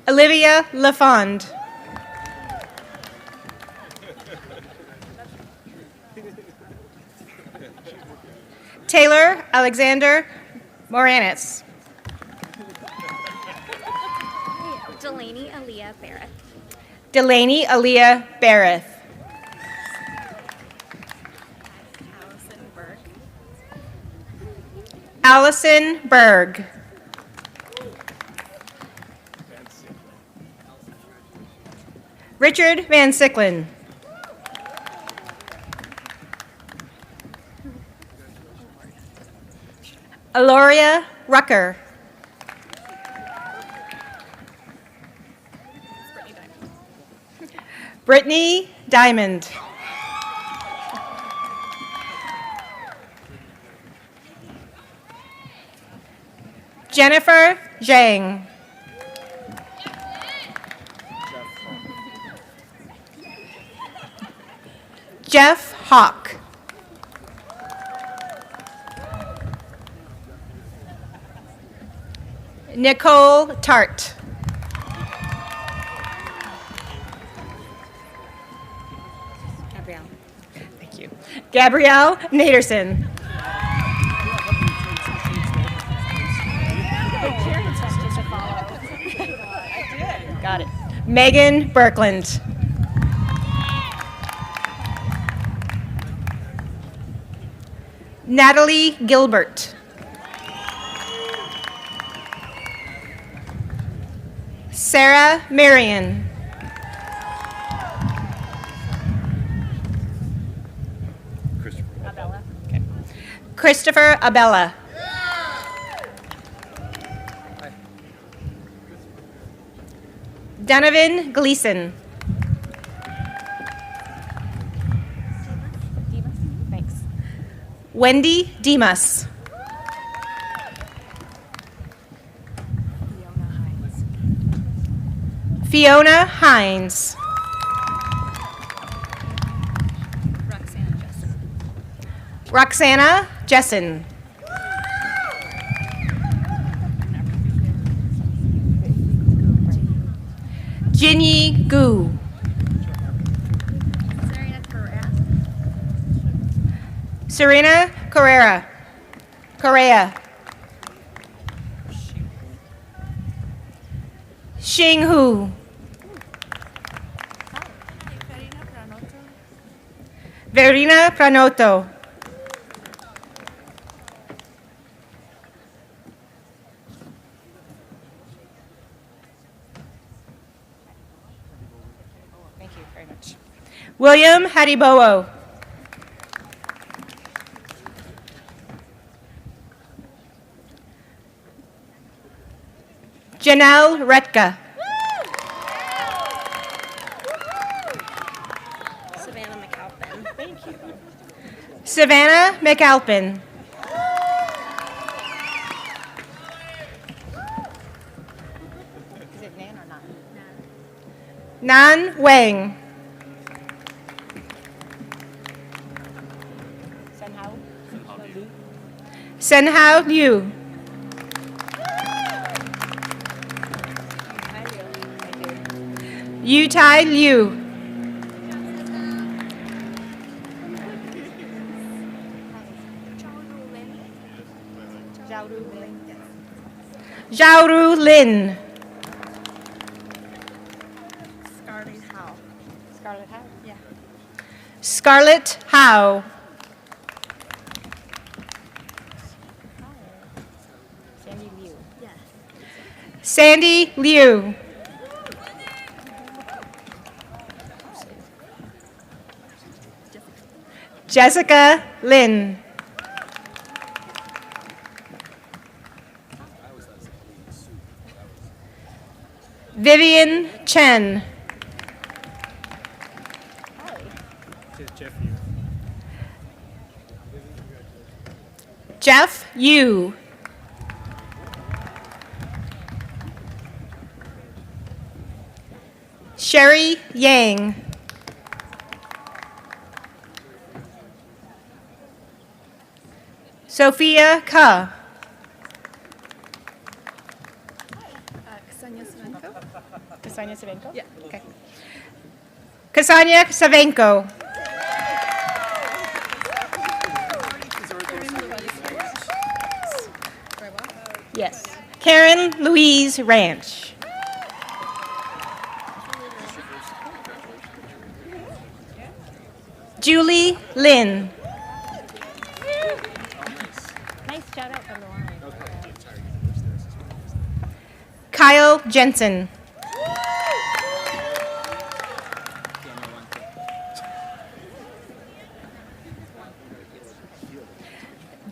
Olivia LaFond. Taylor Alexander Moranis. Delaney Aaliyah Barrett. Delaney Aaliyah Barrett. Allison Berg. Allison Berg. Richard Van Sicklin. Aloria Rucker. Brittany Diamond. Jennifer Zhang. Jeff Hawk. Nicole Tart. Gabrielle. Thank you. Gabrielle Naderson. Got it. Megan Birkland. Natalie Gilbert. Sarah Marion. Christopher Abella. Donovan Gleason. Thanks. Wendy Demas. Fiona Hines. Roxana Jessen. Jinyi Gu. Serena Correa. Xing Hu. Verena Pranotto. Thank you very much. William Hadibowo. Janelle Retka. Savannah McAlpin. Thank you. Savannah McAlpin. Is it Nan or Nan? Nan Wang. Senhao Liu. Yutai Liu. Zhaoru Lin. Scarlett Howe. Scarlett Howe? Yeah. Scarlett Howe. Sandy Liu. Yeah. Sandy Liu. Jessica Lin. Vivian Chen. Jeff Yu. Sherry Yang. Sophia Ka. Ksenia Savenko. Ksenia Savenko? Yeah. Okay. Ksenia Savenko. Yes. Karen Louise Ranch. Julie Lynn. Nice shout out from the line. Kyle Jensen.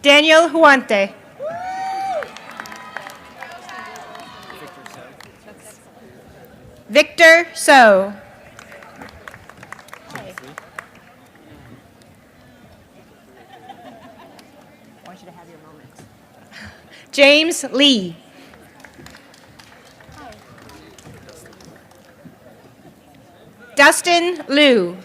Daniel Huante. Victor So. I want you to have your moment. James Lee. Dustin Liu.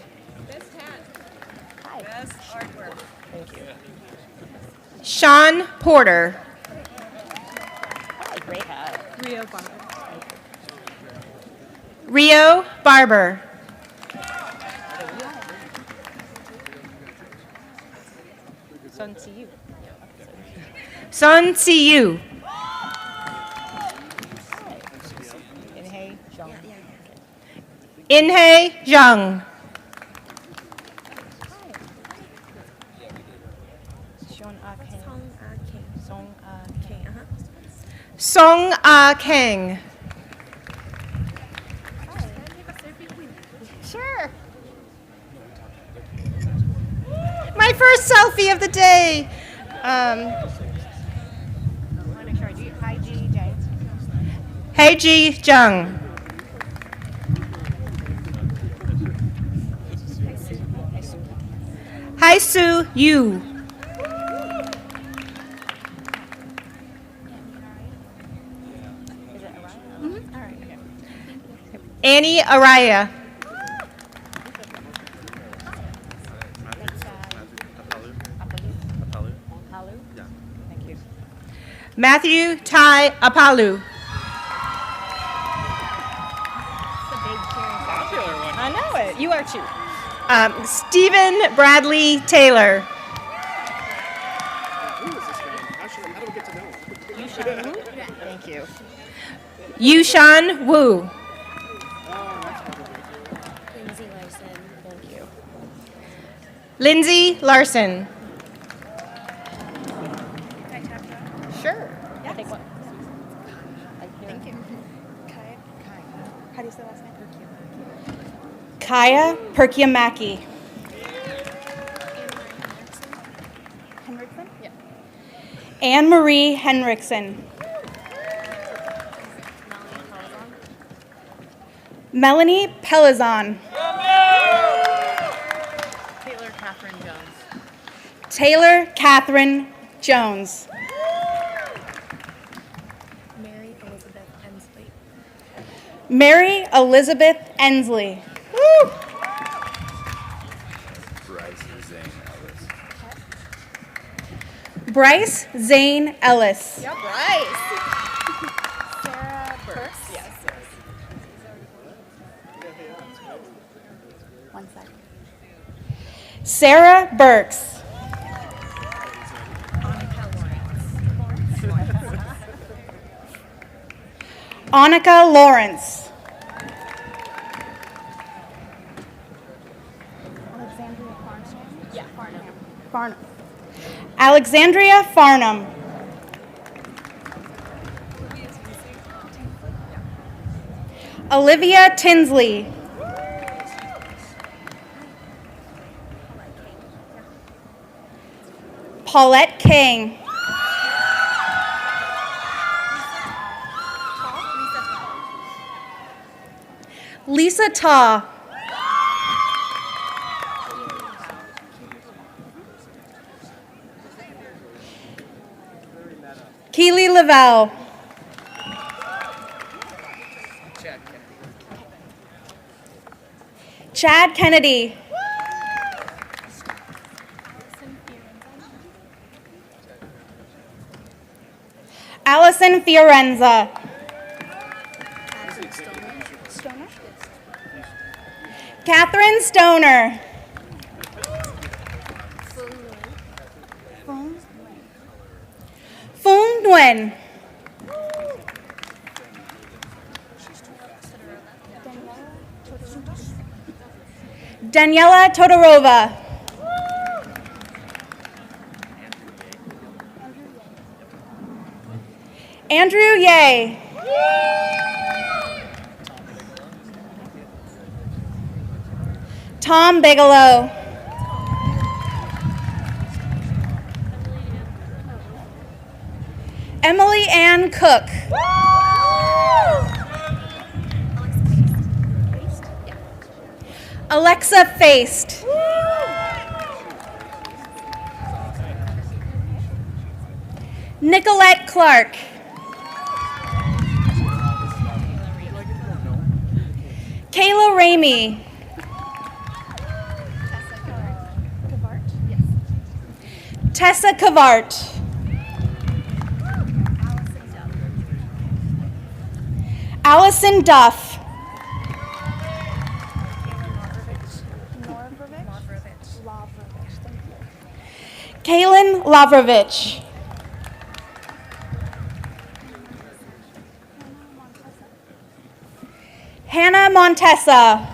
Sean Porter. Great hat. Rio Barber. Rio Barber. Sun Siyu. Sun Siyu. Inhei Zhang. Inhei Zhang. Song Ah Kang. Sure. My first selfie of the day. Hei Ji Jung. Hai Su Yu. Annie Araya. Matthew Tai Apalu. I know it. You are too. Stephen Bradley Taylor. Thank you. Yushan Wu. Lindsay Larson. Thank you. Lindsay Larson. Sure. I think what? Thank you. How do you say last name? Kaya Perkiamaki. Henriksen? Yeah. Anne Marie Henriksen. Melanie Pelizon. Taylor Catherine Jones. Taylor Catherine Jones. Mary Elizabeth Ensley. Mary Elizabeth Ensley. Bryce Zane Ellis. Yeah, Bryce. Sarah Burks. Yes. One second. Sarah Burks. Annika Lawrence. Alexandria Farnham. Yeah, Farnham. Alexandria Farnham. Olivia Tinsley. Paulette King. Lisa Ta. Keely Lavelle. Chad Kennedy. Allison Fiorenza. Catherine Stoner. Foong Nguyen. Daniela Todorova. Andrew Ye. Tom Bigelow. Emily Ann Cook. Alexa Feist. Nicolette Clark. Kayla Ramey. Tessa Cavart. Allison Duff. Kaylin Lavrovich. Hannah Montessa.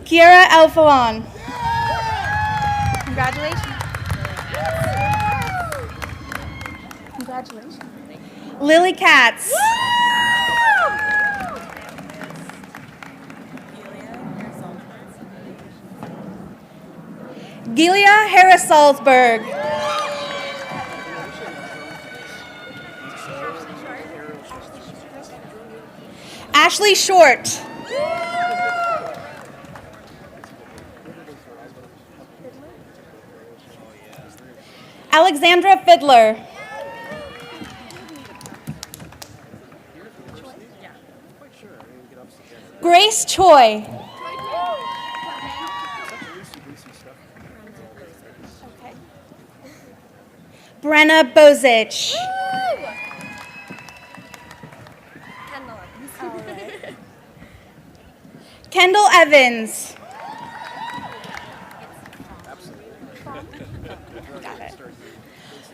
Kiera Alfalon. Congratulations. Congratulations. Lily Katz. Gilia Harris Salzberg. Ashley Short. Alexandra Fiddler. Grace Choi. Brenna Bozich. Kendall Evans.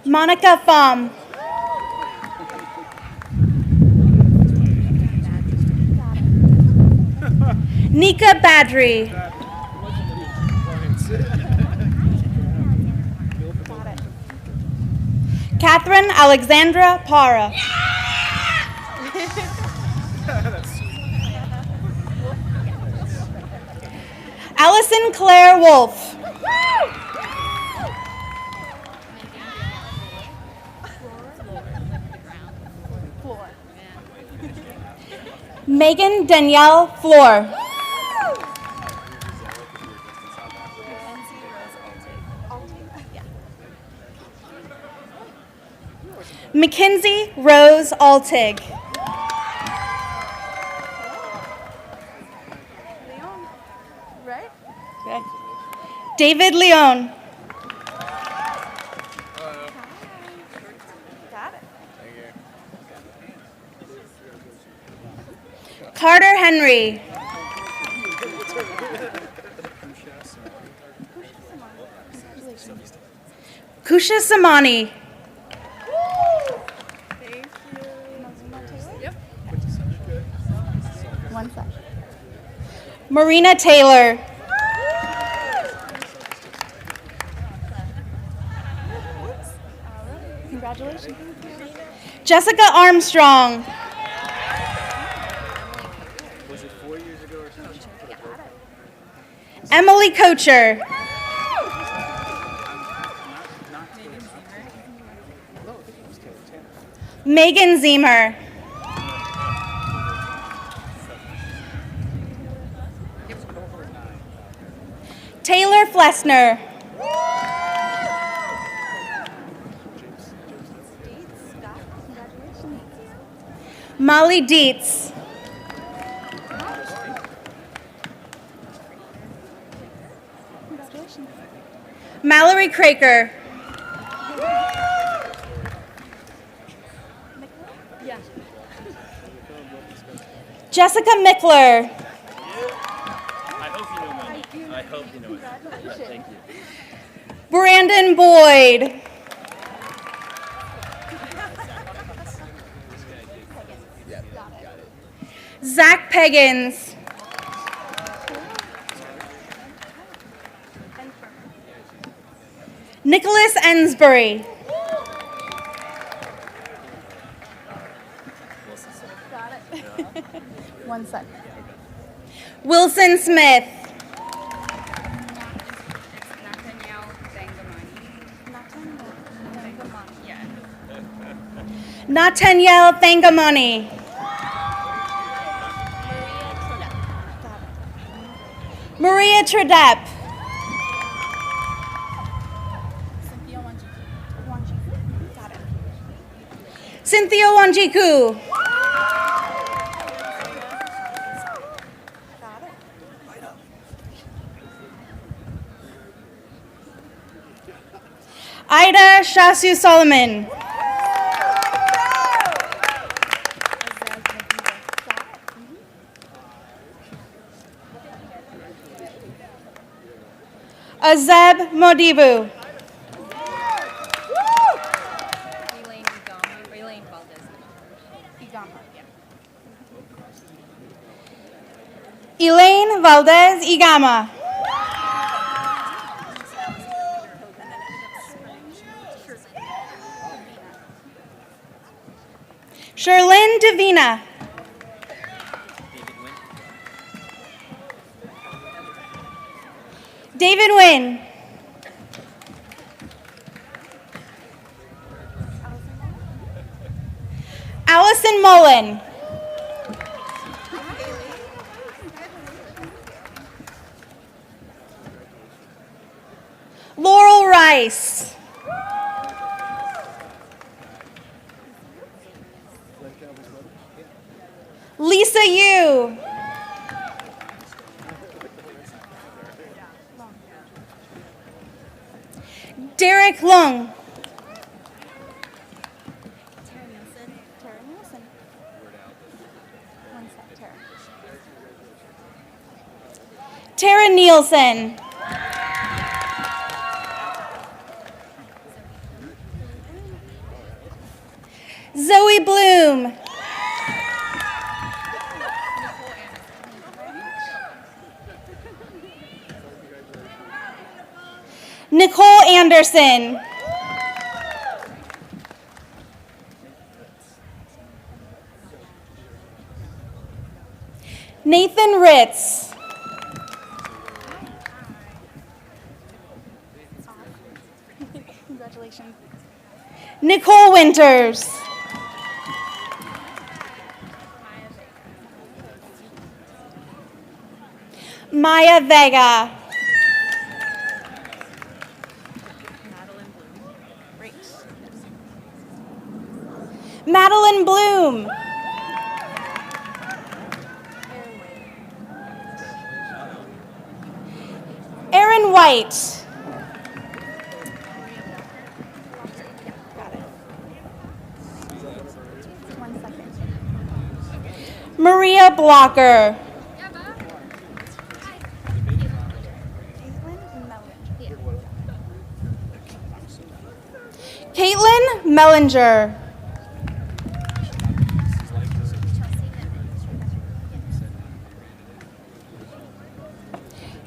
Monica Pham. Nika Badri. Catherine Alexandra Para. Allison Claire Wolf. Megan Danielle Floor. Mackenzie Rose Altig. Right? David Leon. Got it. Carter Henry. Kusha Samani. Thank you. Yep. One sec. Marina Taylor. Congratulations. Jessica Armstrong. Emily Kocher. Megan Zemer. Taylor Flessner. Molly Dietz. Mallory Craker. Jessica Mickler. I hope you know my. I hope you know it. Thank you. Brandon Boyd. Zach Peggins. Nicholas Ensbury. One sec. Wilson Smith. Nathaniel Thangamani. Maria Tredep. Cynthia Wanjiku. Ida Shasu Solomon. Azeb Modibu. Elaine Valdez Igama. Sherlyn Davina. David Wynn. Allison Mullen. Laurel Rice. Lisa Yu. Derek Lung. Tara Nielsen. One sec, Tara. Tara Nielsen. Bloom. Nicole Anderson. Nathan Ritz. Congratulations. Nicole Winters. Maya Vega. Madeline Bloom. Aaron White. Maria Blocker. Caitlin Mellinger.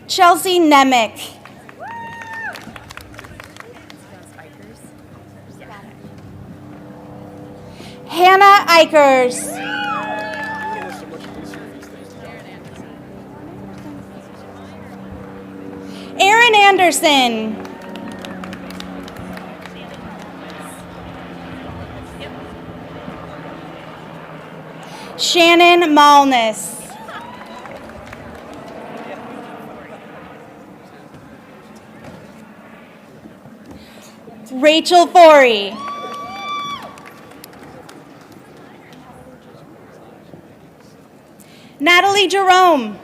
Chelsea Nemec. Hannah Eichers. Aaron Anderson. Shannon Malness. Rachel Forey. Natalie Jerome.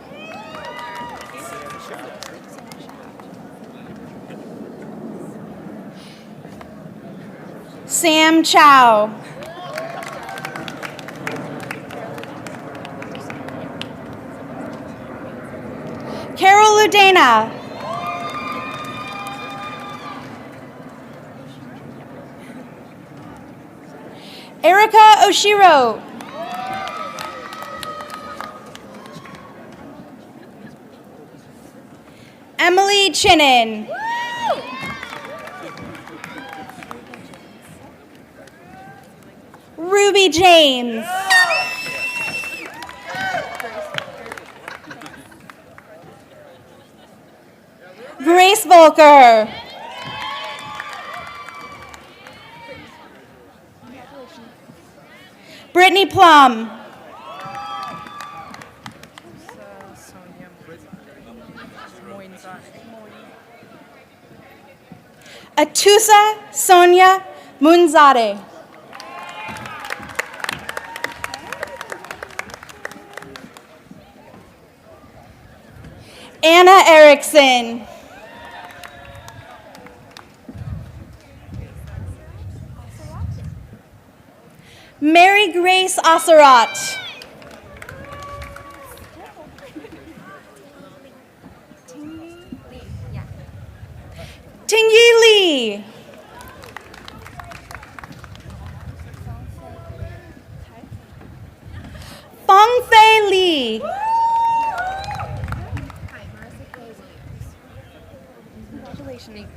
Sam Chow. Carol Ludena. Erica Oshiro. Emily Chinen. Ruby James. Grace Volker. Brittany Plum. Atusa Sonia Munzade. Anna Erickson. Mary Grace Osserat. Tingyi Lee. Feng Fei Lee. Congratulations.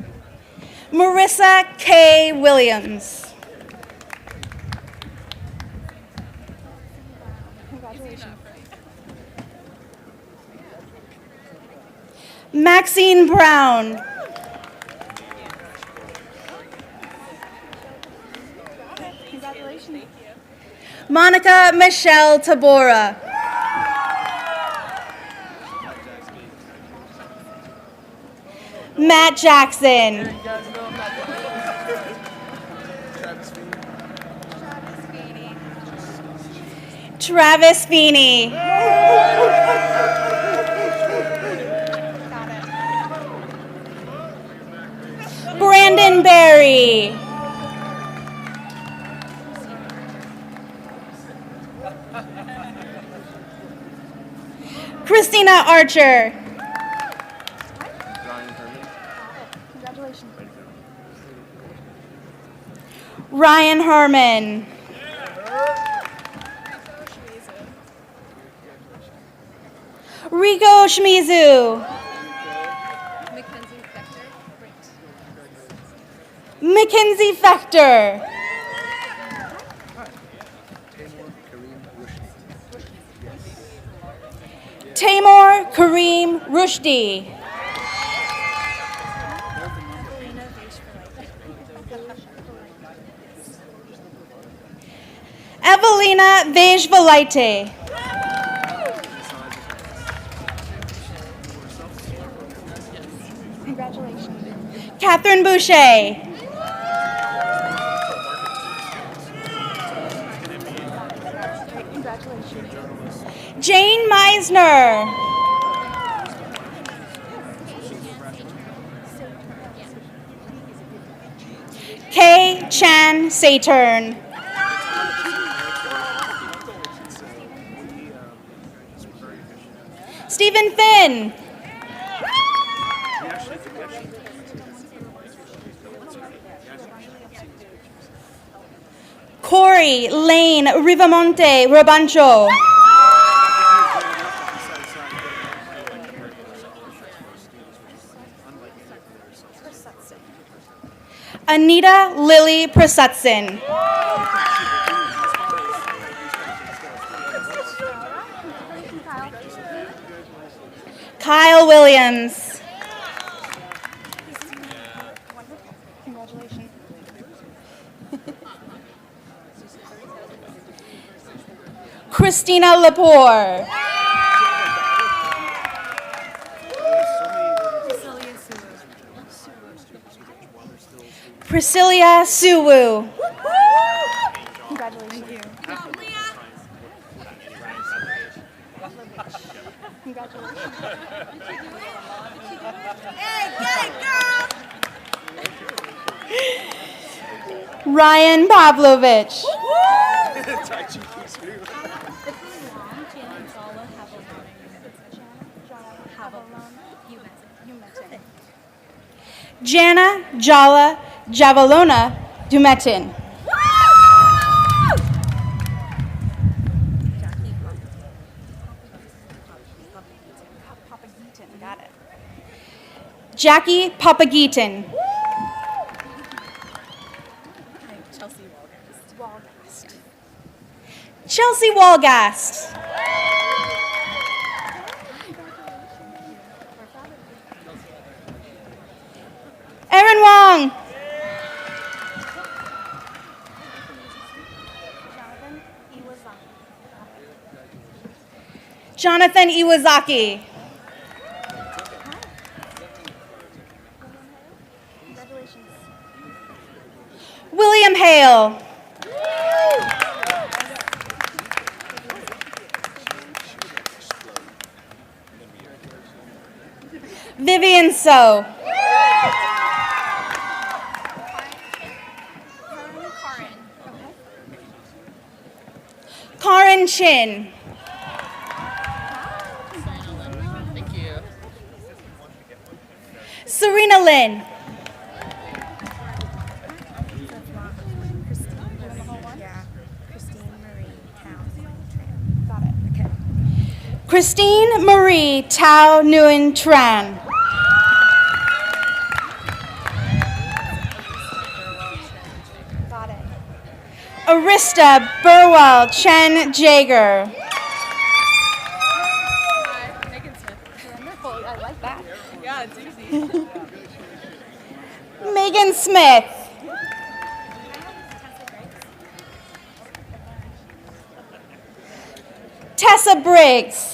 Marissa K. Williams. Congratulations. Maxine Brown. Congratulations. Monica Michelle Tabora. Matt Jackson. Travis Feeney. Brandon Berry. Christina Archer. Congratulations. Ryan Herman. Rico Shimizu. Mackenzie Fechter. Taimur Kareem Rushdie. Evelina Vejvalaite. Congratulations. Catherine Boucher. Congratulations. Jane Meisner. Kay Chan Saturn. Stephen Finn. Corey Lane Rivamonte Rabancho. Anita Lily Prasutson. Kyle Williams. Congratulations. Christina Lepore. Priscilla Suwu. Congratulations. Congratulations. Ryan Pavlovich. Jana Jala Javalona Dumetin. Got it. Jackie Papagitan. Chelsea Walgast. Erin Wong. Jonathan Iwazaki. Congratulations. William Hale. Vivian So. Karin Chin. Thank you. Serena Lynn. Christine Marie Tao Nguyen Tran. Got it. Arista Burwell Chen Jager. Wonderful. I like that. Yeah, it's easy. Megan Smith. Tessa Briggs.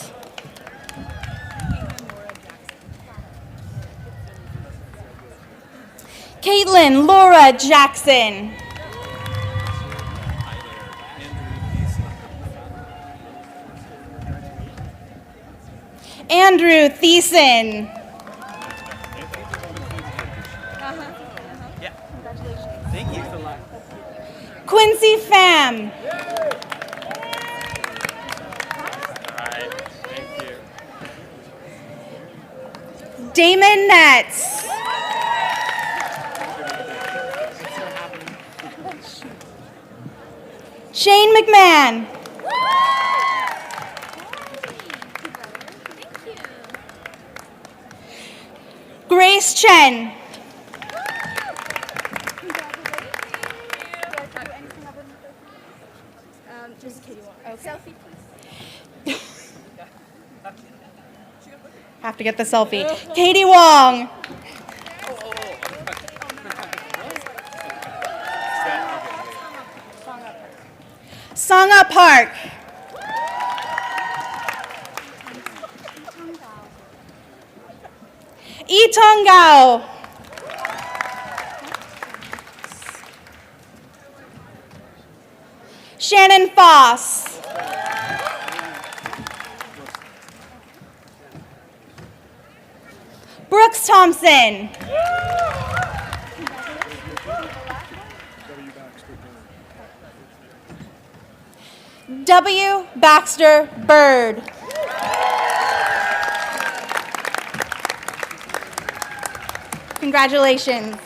Caitlin Laura Jackson. Andrew Thiessen. Thank you so much. Quincy Pham. Thank you. Damon Netz. Shane McMahon. Grace Chen. Selfie, please. Have to get the selfie. Katie Wong. Songa Park. Itong Gao. Shannon Foss. Brooks Thompson. W. Baxter Bird. Congratulations.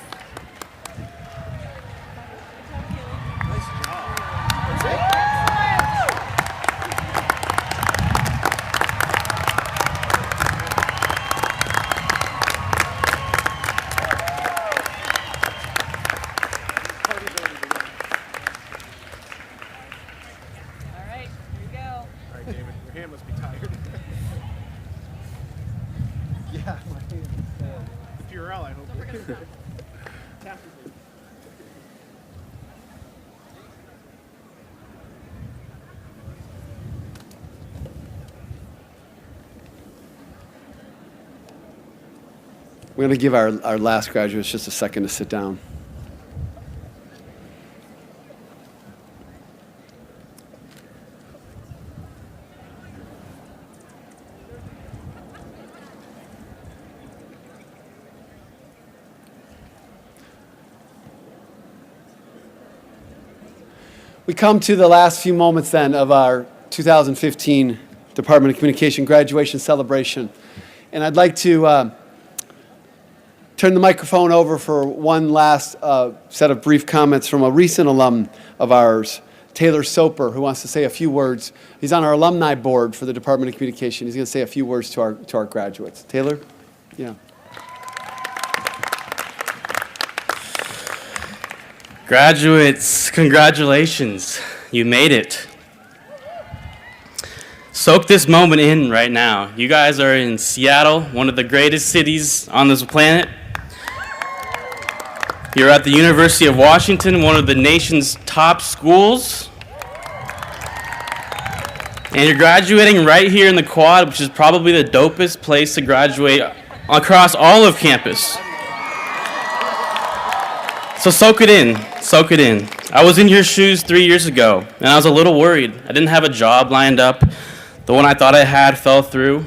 Your hand must be tired. Yeah, my hand. The Purell, I hope. We're going to give our last graduates just a second to sit down. We come to the last few moments then of our 2015 Department of Communication graduation celebration. And I'd like to turn the microphone over for one last set of brief comments from a recent alum of ours, Taylor Soper, who wants to say a few words. He's on our alumni board for the Department of Communication. He's going to say a few words to our graduates. Taylor? Yeah. Graduates, congratulations. You made it. Soak this moment in right now. You guys are in Seattle, one of the greatest cities on this planet. You're at the University of Washington, one of the nation's top schools. And you're graduating right here in the Quad, which is probably the dopest place to graduate across all of campus. So soak it in, soak it in. I was in your shoes 3 years ago, and I was a little worried. I didn't have a job lined up. The one I thought I had fell through.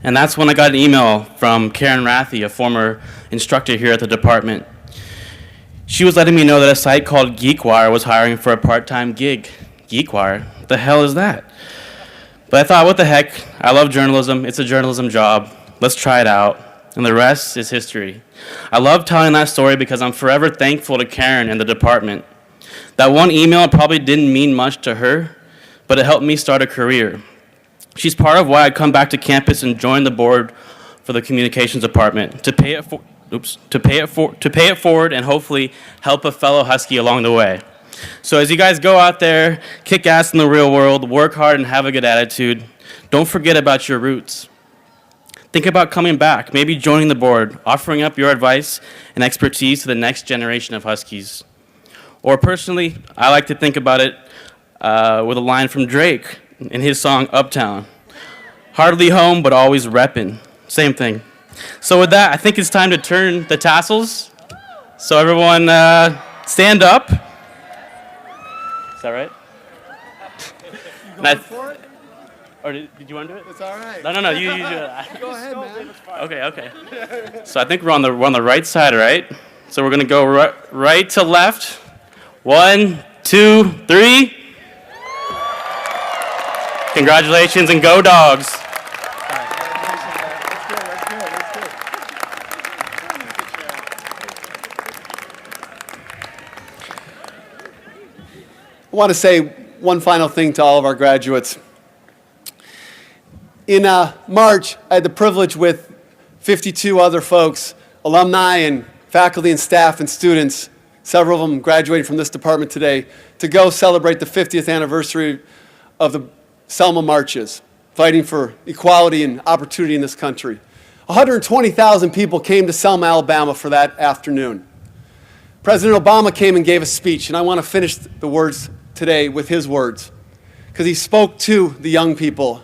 And that's when I got an email from Karen Rathie, a former instructor here at the department. She was letting me know that a site called GeekWire was hiring for a part-time gig. GeekWire? What the hell is that? But I thought, what the heck? I love journalism. It's a journalism job. Let's try it out. And the rest is history. I love telling that story because I'm forever thankful to Karen and the department. That one email probably didn't mean much to her, but it helped me start a career. She's part of why I come back to campus and join the board for the communications department to pay it forward and hopefully help a fellow Husky along the way. So as you guys go out there, kick ass in the real world, work hard and have a good attitude, don't forget about your roots. Think about coming back, maybe joining the board, offering up your advice and expertise to the next generation of Huskies. Or personally, I like to think about it with a line from Drake in his song Uptown. Hardly home, but always reppin'. Same thing. So with that, I think it's time to turn the tassels. So everyone stand up. Is that right? You going for it? Or did you want to do it? It's all right. No, you do it. Go ahead, man. Okay. So I think we're on the right side, right? So we're gonna go right to left. 1, 2, 3. Congratulations and go Dogs. I want to say one final thing to all of our graduates. In March, I had the privilege with 52 other folks, alumni and faculty and staff and students, several of them graduating from this department today, to go celebrate the 50th anniversary of the Selma marches, fighting for equality and opportunity in this country. 120,000 people came to Selma, Alabama for that afternoon. President Obama came and gave a speech, and I want to finish the words today with his words, because he spoke to the young people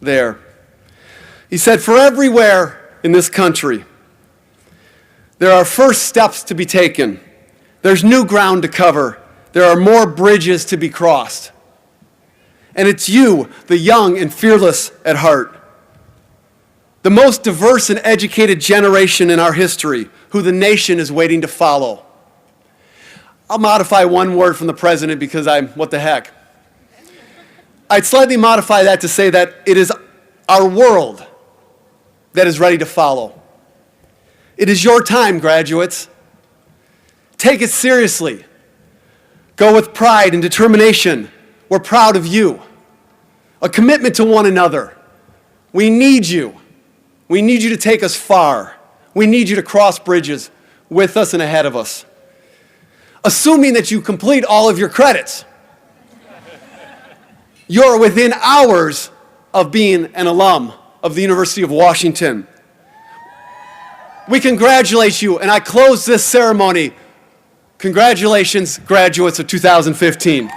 there. He said, "For everywhere in this country, there are first steps to be taken. There's new ground to cover. There are more bridges to be crossed. And it's you, the young and fearless at heart, the most diverse and educated generation in our history, who the nation is waiting to follow." I'll modify one word from the president because what the heck. I'd slightly modify that to say that it is our world that is ready to follow. It is your time, graduates. Take it seriously. Go with pride and determination. We're proud of you. A commitment to one another. We need you. We need you to take us far. We need you to cross bridges with us and ahead of us. Assuming that you complete all of your credits, you're within hours of being an alum of the University of Washington. We congratulate you, and I close this ceremony. Congratulations, graduates of 2015.